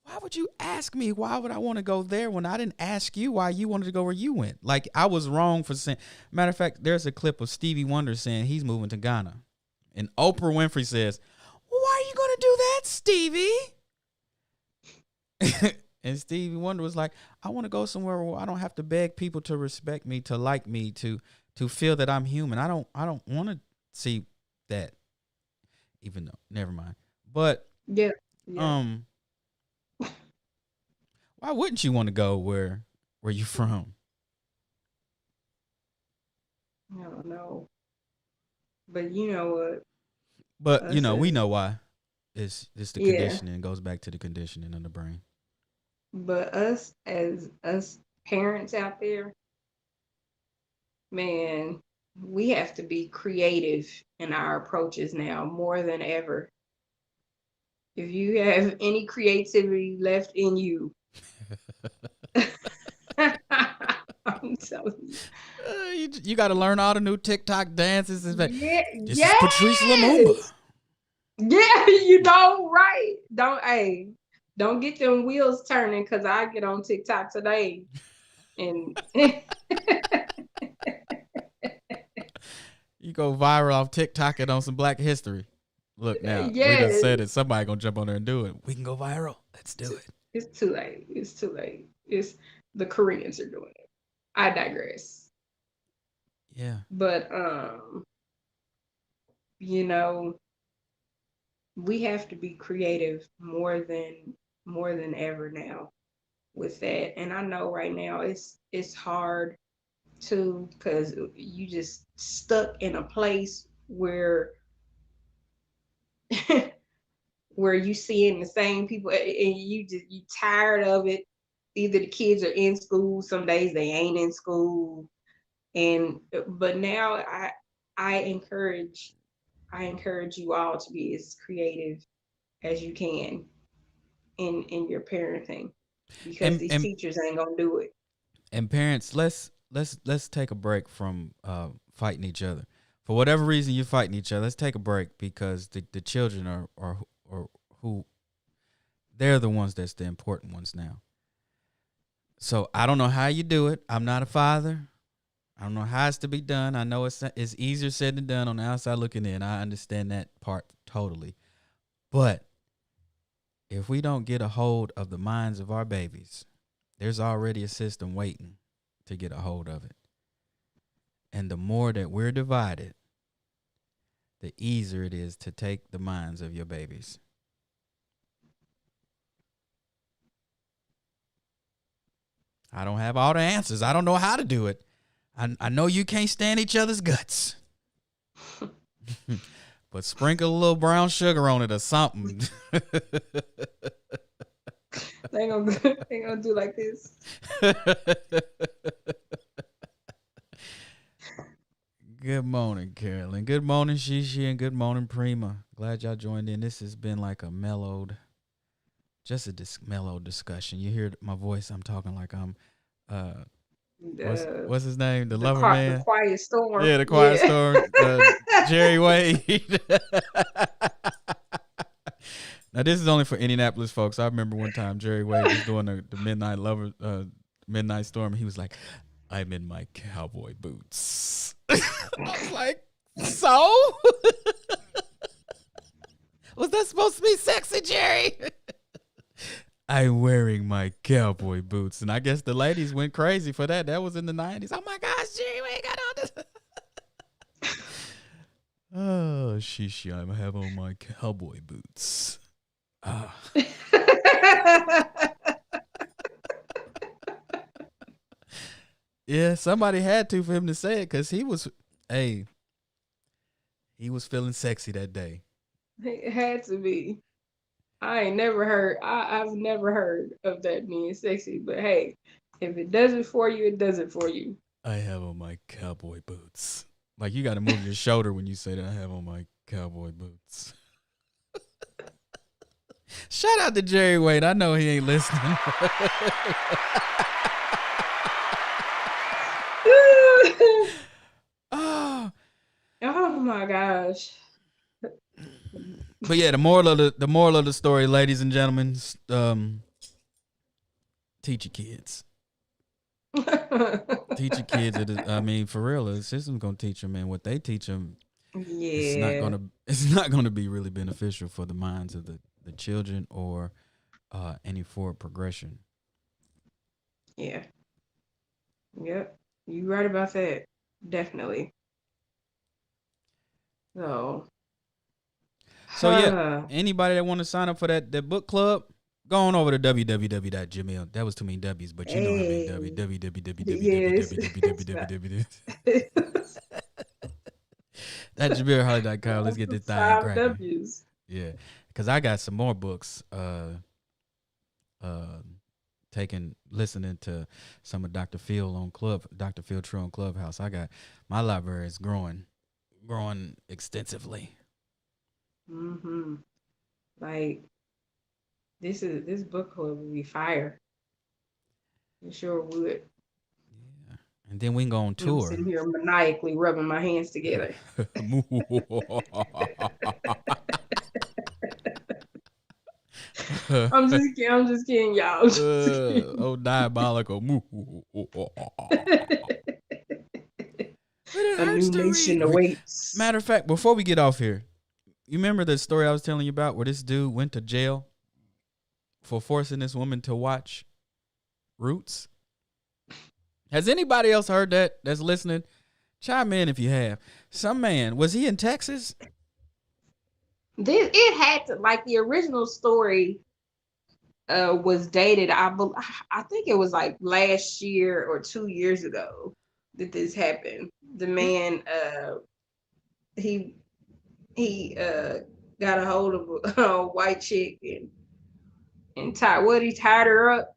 Why would you ask me? Why would I want to go there when I didn't ask you why you wanted to go where you went? Like, I was wrong for saying. Matter of fact, there's a clip of Stevie Wonder saying he's moving to Ghana. And Oprah Winfrey says, well, why are you going to do that, Stevie? And Stevie Wonder was like, I want to go somewhere where I don't have to beg people to respect me, to like me, to feel that I'm human. I don't want to see that. Even though, never mind. But
yeah.
Why wouldn't you want to go where you from?
I don't know. But you know what?
But we know why. It's the conditioning. It goes back to the conditioning of the brain.
But us parents out there, man, we have to be creative in our approaches now more than ever. If you have any creativity left in you, I'm telling you.
You got to learn all the new TikTok dances. This
is
Patrice Lumumba.
Yeah, right. Don't get them wheels turning, because I get on TikTok today. And
You go viral off TikTok and on some Black History. Look now, we done
Yes.
said it. Somebody gonna jump on there and do it. We can go viral. Let's do it.
It's too late. It's too late. It's the Koreans are doing it. I digress.
Yeah.
But you know, we have to be creative more than ever now with that. And I know right now it's hard too, because you just stuck in a place where where you seeing the same people and you tired of it. Either the kids are in school, some days they ain't in school. And but now I encourage you all to be as creative as you can in your parenting, because these
And
teachers ain't gonna do it.
and parents, let's take a break from fighting each other. For whatever reason you're fighting each other, let's take a break, because the children are who they're the ones that's the important ones now. So I don't know how you do it. I'm not a father. I don't know how it's to be done. I know it's easier said than done on the outside looking in. I understand that part totally. But if we don't get a hold of the minds of our babies, there's already a system waiting to get a hold of it. And the more that we're divided, the easier it is to take the minds of your babies. I don't have all the answers. I don't know how to do it. I know you can't stand each other's guts. But sprinkle a little brown sugar on it or something.
They gonna do like this.
Good morning, Carolyn. Good morning, Shishi, and good morning, Prima. Glad y'all joined in. This has been like a mellowed discussion. You hear my voice? I'm talking like I'm what's his name? The Lover Man.
The Quiet Storm.
Yeah, the Quiet Storm. Jerry Wade. Now this is only for Indianapolis folks. I remember one time Jerry Wade was doing the Midnight Storm. He was like, "I'm in my cowboy boots." I was like, so? Was that supposed to be sexy, Jerry? I'm wearing my cowboy boots. And I guess the ladies went crazy for that. That was in the 90s. Oh my gosh, Jerry, we ain't got on this. Oh, shishi, I have on my cowboy boots. Ah. Yeah, somebody had to for him to say it, because he was feeling sexy that day.
It had to be. I've never heard of that being sexy, but hey, if it does it for you, it does it for you.
I have on my cowboy boots. Like, you got to move your shoulder when you say that. I have on my cowboy boots. Shout out to Jerry Wade. I know he ain't listening.
Oh my gosh.
But yeah, the moral of the story, ladies and gentlemen, teach your kids. Teach your kids. I mean, for real, the system's gonna teach them, and what they teach them,
Yeah.
it's not gonna be really beneficial for the minds of the children or any forward progression.
Yeah. Yep. You right about that. Definitely. So
yeah, anybody that want to sign up for that book club, go on over to www.gmail. That was too many W's, but you know what I mean. www. That's JamilHarley.com. Let's get this thing cracking.
W's.
Yeah, because I got some more books. Listening to some of Dr. Phil True on Clubhouse. I got my library is growing extensively.
Mm-hmm. Like this book club would be fire. It sure would.
Yeah. And then we can go on tour.
I'm sitting here maniacally rubbing my hands together. I'm just kidding, y'all.
Diabolical. But it
A
hurts
new
to
nation
read.
awaits.
Matter of fact, before we get off here, you remember the story I was telling you about where this dude went to jail for forcing this woman to watch Roots? Has anybody else heard that that's listening? Chime in if you have. Some man, was he in Texas?
It had to, like, the original story was dated. I think it was like last year or 2 years ago that this happened. The man he he got a hold of a white chick and tied her up,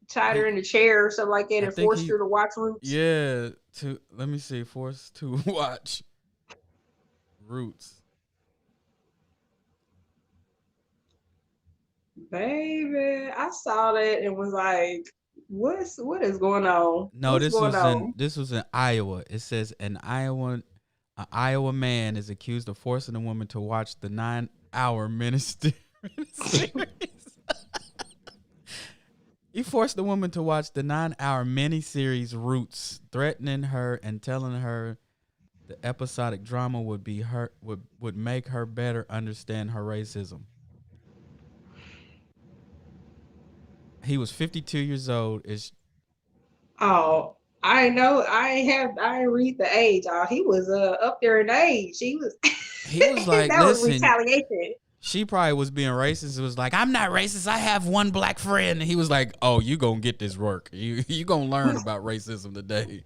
tied her
He,
in a chair or something like that,
I
and
think
forced
he,
her to watch Roots.
yeah, let me see, forced to watch Roots.
Baby, I saw that and was like, what is going on?
No,
What's going on?
this was in Iowa. It says an Iowa man is accused of forcing a woman to watch the 9-hour ministry series. He forced the woman to watch the 9-hour miniseries Roots, threatening her and telling her the episodic drama would make her better understand her racism. He was 52 years old.
Oh, I know. I ain't read the age. Oh, he was up there in age. He was
He was like,
that was
listen,
retaliation.
she probably was being racist. It was like, I'm not racist. I have one black friend. And he was like, oh, you gonna get this work. You gonna learn about racism today.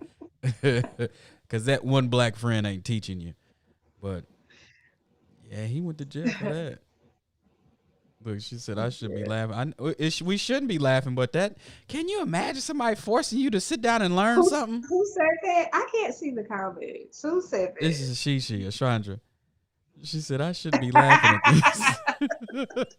Because that one black friend ain't teaching you. But yeah, he went to jail for that. Look, she said I should be laughing. We shouldn't be laughing, but that, can you imagine somebody forcing you to sit down and learn something?
Who said that? I can't see the comments. Who said that?
This is a Chandra. She said I shouldn't be laughing at this.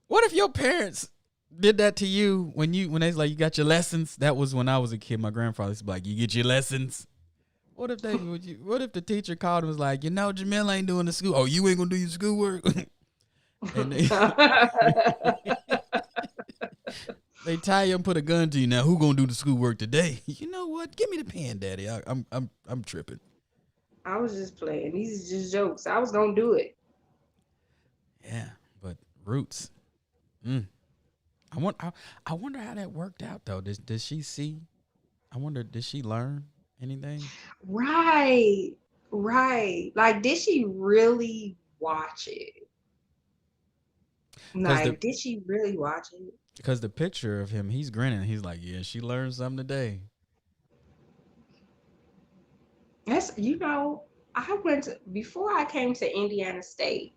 What if your parents did that to you when they was like, you got your lessons? That was when I was a kid. My grandfather used to be like, you get your lessons. What if the teacher called and was like, Jamil ain't doing the school. Oh, you ain't gonna do your schoolwork? And they tie you and put a gun to you. Now, who gonna do the schoolwork today? You know what? Give me the pen, Daddy. I'm tripping.
I was just playing. These are just jokes. I was gonna do it.
Yeah, but Roots. I wonder how that worked out though. Does she see? I wonder, did she learn anything?
Right. Like, did she really watch it? Like, did she really watch it?
Because the picture of him, he's grinning. He's like, yeah, she learned something today.
That's, before I came to Indiana State,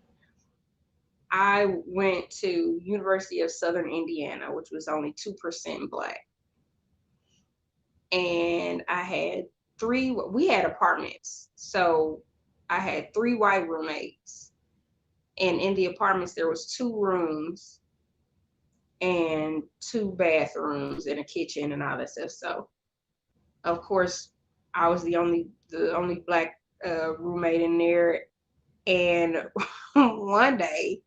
I went to University of Southern Indiana, which was only 2% Black. And we had apartments. So I had 3 white roommates. And in the apartments, there was 2 rooms and 2 bathrooms and a kitchen and all that stuff. So, of course, I was the only Black roommate in there. And one day,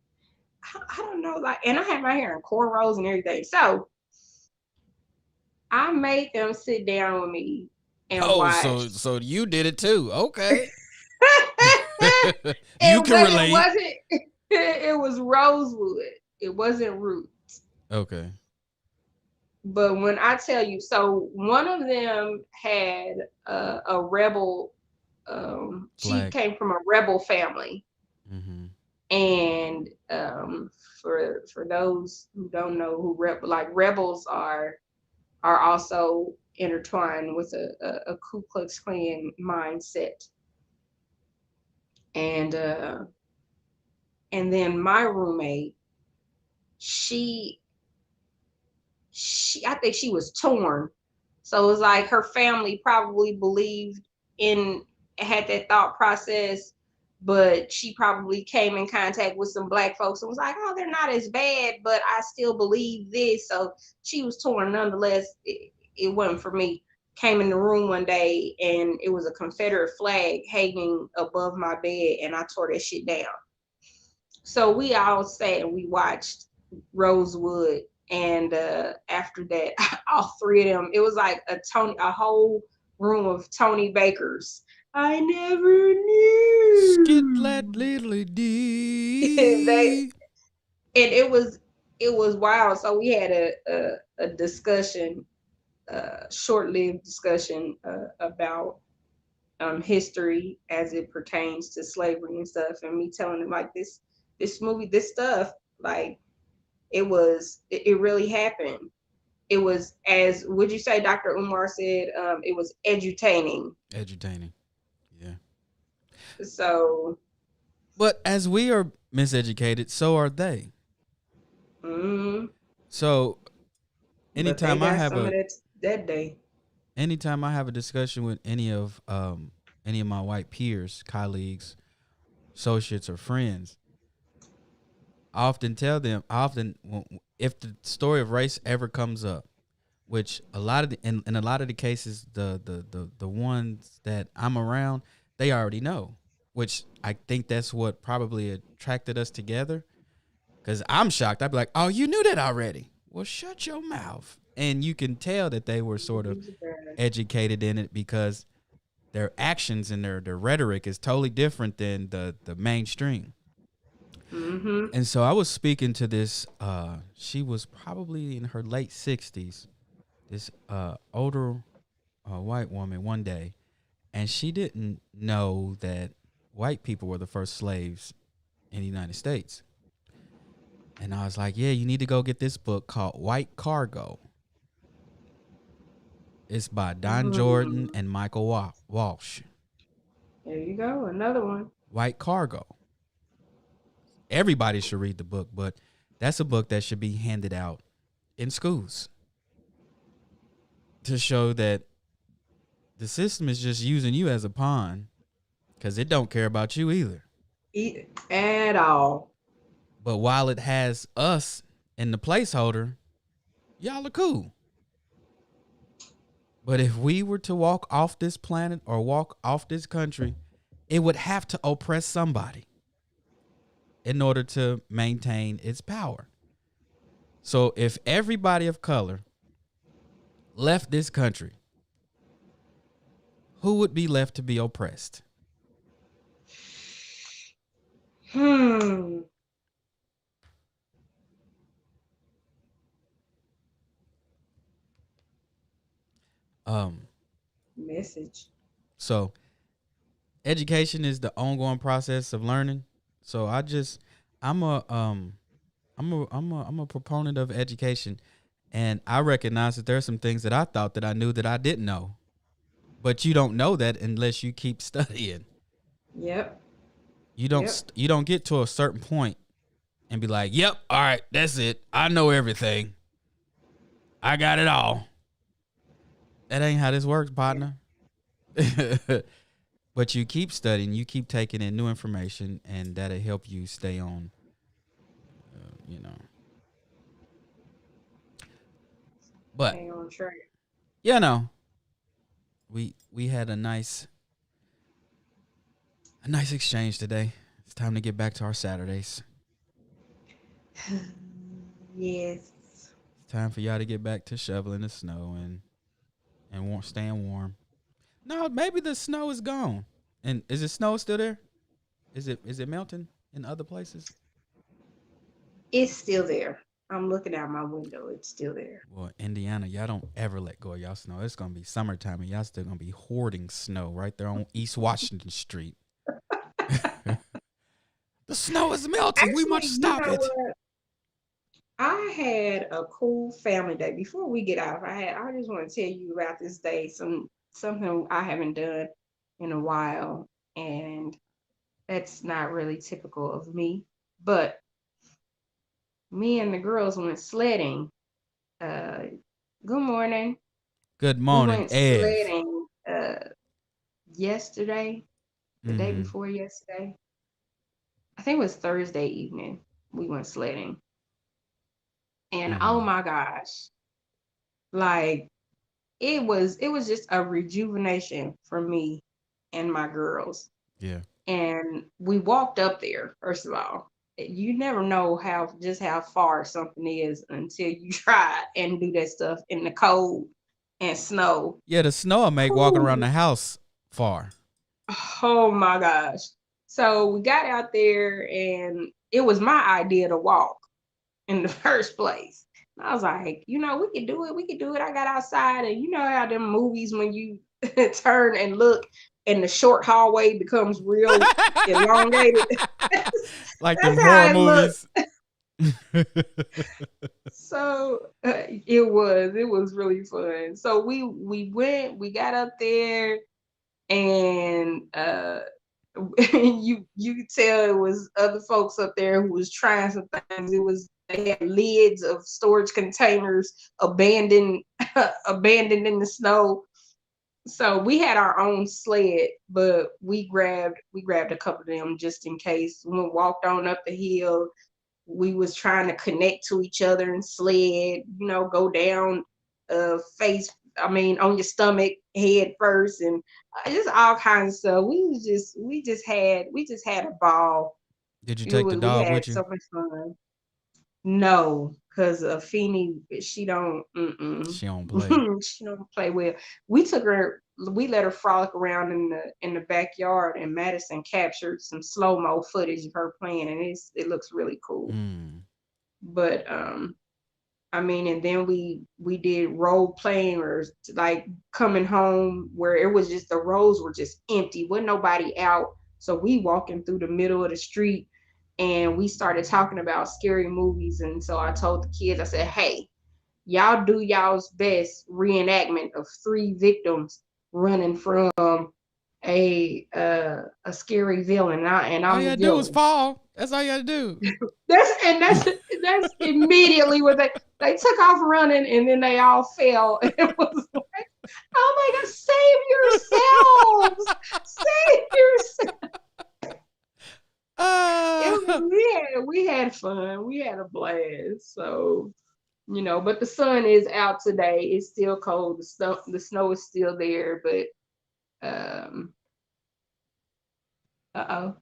I don't know, like, and I had my hair in cornrows and everything. So I made them sit down with me and watch.
So you did it too. Okay.
You
can relate.
It was Rosewood. It wasn't Roots.
Okay.
But when I tell you, so one of them had a rebel. She came from a rebel family. Mm-hmm. And for those who don't know who rebels are also intertwined with a Ku Klux Klan mindset. And then my roommate, she I think she was torn. So it was like her family probably had that thought process, but she probably came in contact with some Black folks and was like, oh, they're not as bad, but I still believe this. So she was torn nonetheless. It wasn't for me. Came in the room one day and it was a Confederate flag hanging above my bed, and I tore that shit down. So we all sat and we watched Rosewood, And after that, all three of them, it was like a whole room of Tony Bakers. I never
Skitlet
knew.
little
they
D.
and it was wild. So we had a discussion, short-lived discussion about history as it pertains to slavery and stuff, and me telling them like this movie, this stuff, like it really happened. It was, as would you say, Dr. Umar said, it was edutaining.
Edutaining. Yeah.
So,
But as we are miseducated, so are they.
mm,
So
but they
anytime I
got
have
some of
a
that day.
anytime I have a discussion with any of my white peers, colleagues, associates, or friends, I often tell them, if the story of race ever comes up, which a lot of in a lot of the cases, the ones that I'm around, they already know, which I think that's what probably attracted us together. Because I'm shocked. I'd be like, oh, you knew that already. Well, shut your mouth. And you can tell that they were sort of educated in it because their actions and their rhetoric is totally different than the mainstream.
Mm-hmm.
And so I was speaking to this, she was probably in her late 60s, this older white woman one day, and she didn't know that white people were the first slaves in the United States. And I was like, yeah, you need to go get this book called White Cargo. It's by Don Jordan and Michael Walsh.
There you go, another one.
White Cargo. Everybody should read the book, but that's a book that should be handed out in schools to show that the system is just using you as a pawn because it don't care about you either.
At all.
But while it has us in the placeholder, y'all are cool. But if we were to walk off this planet or walk off this country, it would have to oppress somebody in order to maintain its power. So if everybody of color left this country, who would be left to be oppressed?
Message.
So education is the ongoing process of learning. So I'm a proponent of education, and I recognize that there are some things that I thought that I knew that I didn't know. But you don't know that unless you keep studying.
Yep.
You don't get to a certain point and be like, "Yep, all right, that's it. I know everything. I got it all." That ain't how this works, partner. But you keep studying, you keep taking in new information, and that'll help you stay on, But
Stay on track.
We had a nice exchange today. It's time to get back to our Saturdays.
Yes.
It's time for y'all to get back to shoveling the snow and staying warm. No, maybe the snow is gone. And is the snow still there? Is it melting in other places?
It's still there. I'm looking out my window. It's still there.
Well, Indiana, y'all don't ever let go of y'all snow. It's gonna be summertime and y'all still gonna be hoarding snow right there on East Washington Street. The snow is melting.
Actually,
we must stop it.
What? I had a cool family day. Before we get off, I just want to tell you about this day. Something I haven't done in a while, and that's not really typical of me. But me and the girls went sledding. Good morning.
Good
We
morning,
went
Ev.
sledding yesterday, the day before yesterday. I think it was Thursday evening. We went sledding. And oh my gosh, like it was just a rejuvenation for me and my girls.
Yeah.
And we walked up there, first of all. you never know how far something is until you try and do that stuff in the cold and snow.
Yeah, the snow will make walking around
Ooh.
the house far.
Oh my gosh. So we got out there and it was my idea to walk in the first place. I was like, we could do it. We could do it. I got outside and you know how them movies when you turn and look and the short hallway becomes real elongated.
Like them
That's
horror
how it looked.
movies.
So it was really fun. So we got up there and you could tell it was other folks up there who was trying some things. They had lids of storage containers abandoned abandoned in the snow. So we had our own sled, but we grabbed a couple of them just in case. We walked on up the hill. We was trying to connect to each other and sled, go down face on your stomach head first and just all kinds of stuff. We just had a ball.
Did you take the
We
dog
had
with you?
so much fun. No, because Feeny, she don't
She don't play.
she don't play well. We let her frolic around in the backyard, and Madison captured some slow-mo footage of her playing, and it looks really cool.
Mm.
But and then we did role playing or like coming home where it was just the roads were just empty, wasn't nobody out. So we walking through the middle of the street and we started talking about scary movies. And so I told the kids, I said, hey, y'all do y'all's best reenactment of 3 victims running from a scary villain, and
All
I'm
you
the
gotta do is
villain.
fall. That's all you gotta do.
That's immediately what they took off running, and then they all fell. And it was like, oh my God, save yourselves, save yourselves.
Ah.
We had fun, we had a blast. So but the sun is out today. It's still cold. The snow is still there, but uh-oh.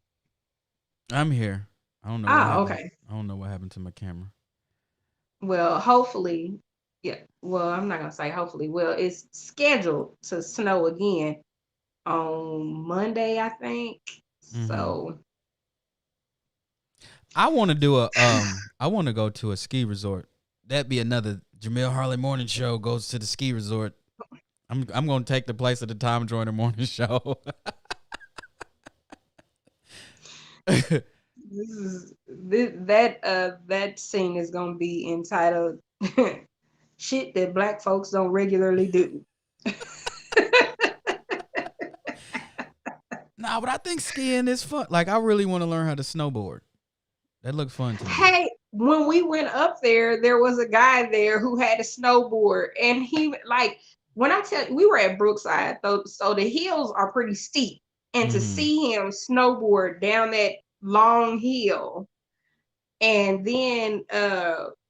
I'm here. I don't know what
Ah,
happened.
okay.
I don't know what happened to my camera.
Well, hopefully, yeah. Well, I'm not gonna say hopefully. Well, it's scheduled to snow again on Monday, I think.
Mm-hmm.
So
I want to do I want to go to a ski resort. That'd be another Jamil Harley morning show goes to the ski resort. I'm gonna take the place of the Tom Joyner morning show.
that scene is gonna be entitled "Shit That Black Folks Don't Regularly Do."
Nah, but I think skiing is fun. Like I really want to learn how to snowboard. That looked fun to me.
Hey, when we went up there was a guy there who had a snowboard, and he like when I tell you, we were at Brookside, so the hills are pretty steep, and to
Mm-hmm.
see him snowboard down that long hill, and then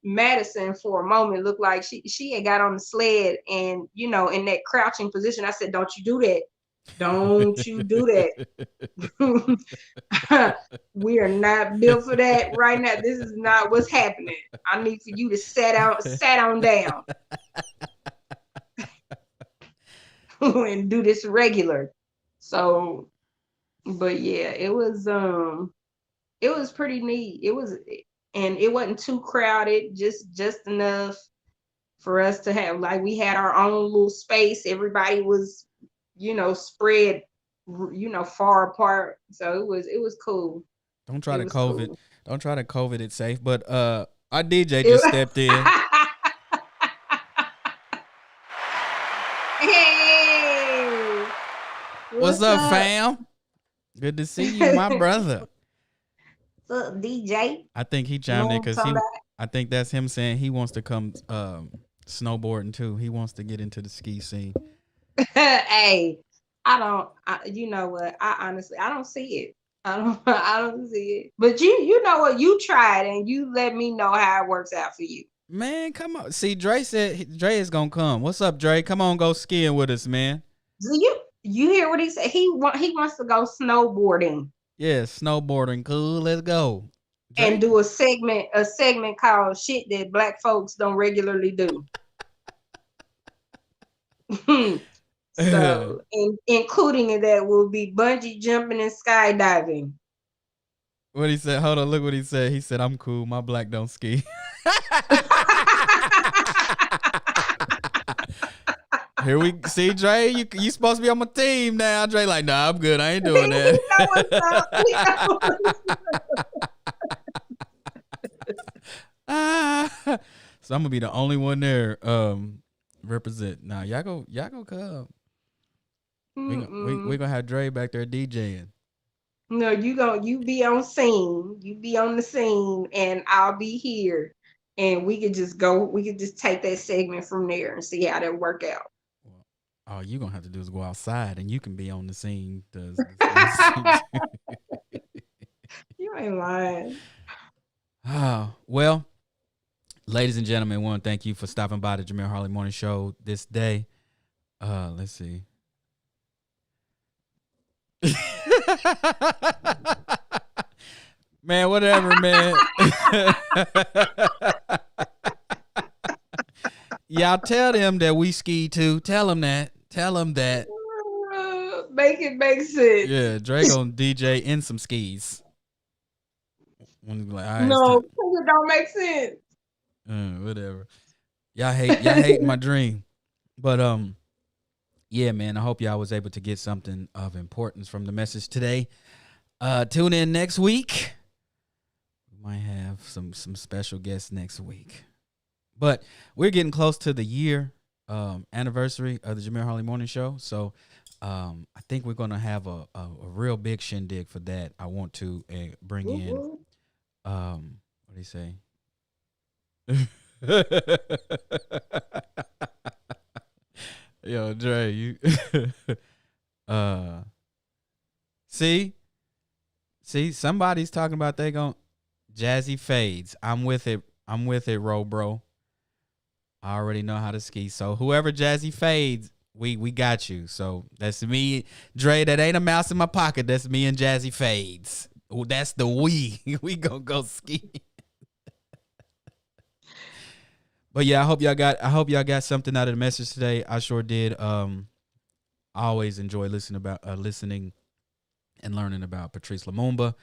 Madison for a moment looked like she had got on the sled, and in that crouching position, I said, "Don't you do that! Don't you do that!" We are not built for that right now. This is not what's happening. I need for you to sat on down and do this regular. So, but yeah, it was pretty neat. And it wasn't too crowded, just enough for us to have, like, we had our own little space. Everybody was, spread, far apart. So it was cool.
Don't try
It
to
was
COVID.
cool.
Don't try to COVID it safe. But our DJ
It
just stepped in.
Hey,
What's up, fam? Good to see you, my brother.
What's up, DJ?
I think he
You
chimed in
want
because
some
I think that's him saying he wants to come snowboarding too. He wants to get into the ski scene.
Hey, you know what? I honestly, I don't see it. I don't see it. But you know what? You tried and you let me know how it works out for you.
Man, come on. See, Dre said Dre is gonna come. What's up, Dre? Come on, go skiing with us, man.
Do you hear what he said? He wants to go snowboarding.
Yeah, snowboarding, cool. Let's go.
and do a segment called "Shit That Black Folks Don't Regularly Do." So, including in that will be bungee jumping and skydiving.
What he said? Hold on, look what he said. He said, "I'm cool. My black don't ski." Here we see, Dre. You supposed to be on my team now. Dre like, nah, I'm good. I ain't doing that. So I'm gonna be the only one there. Represent. Nah, y'all go come. We gonna have Dre back there DJing.
No, you be on scene. You be on the scene, and I'll be here, and we could just go. We could just take that segment from there and see how that work out.
Well, all you gonna have to do is go outside, and you can be on the scene.
You ain't lying.
Well, ladies and gentlemen, I want to thank you for stopping by the Jamel Harley Morning Show this day. Let's see. Man, whatever, man. Y'all tell them that we ski too. Tell them that.
Make it make sense.
Yeah, Dre gonna DJ in some skis. Like,
no, it don't make sense.
Whatever. Y'all hate my dream. But yeah, man, I hope y'all was able to get something of importance from the message today. Tune in next week. We might have some special guests next week. But we're getting close to the year anniversary of the Jamel Harley Morning Show. So I think we're gonna have a real big shindig for that. I want to bring in what do you say? Yo, Dre, you see, somebody's talking about they gon' Jazzy Fades. I'm with it, Ro bro. I already know how to ski. So whoever Jazzy Fades, we got you. So that's me, Dre. That ain't a mouse in my pocket. That's me and Jazzy Fades. Oh, that's the we. We gonna go ski. But yeah, I hope y'all got something out of the message today. I sure did. I always enjoy listening and learning about Patrice Lumumba.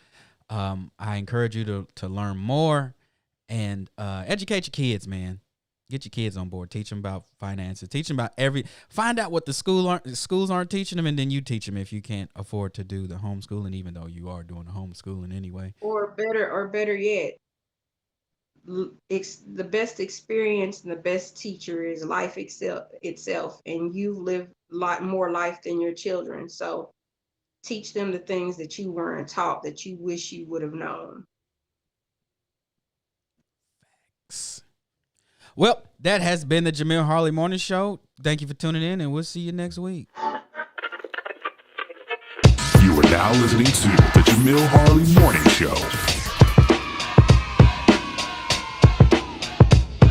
I encourage you to learn more and educate your kids, man. Get your kids on board. Teach them about finances. Teach them about find out what the schools aren't teaching them, and then you teach them if you can't afford to do the homeschooling, even though you are doing the homeschooling anyway.
Or better yet, the best experience and the best teacher is life itself, and you've lived a lot more life than your children. So teach them the things that you weren't taught that you wish you would have known.
Facts. Well, that has been the Jamel Harley Morning Show. Thank you for tuning in, and we'll see you next week.
You are now listening to the Jamel Harley Morning Show.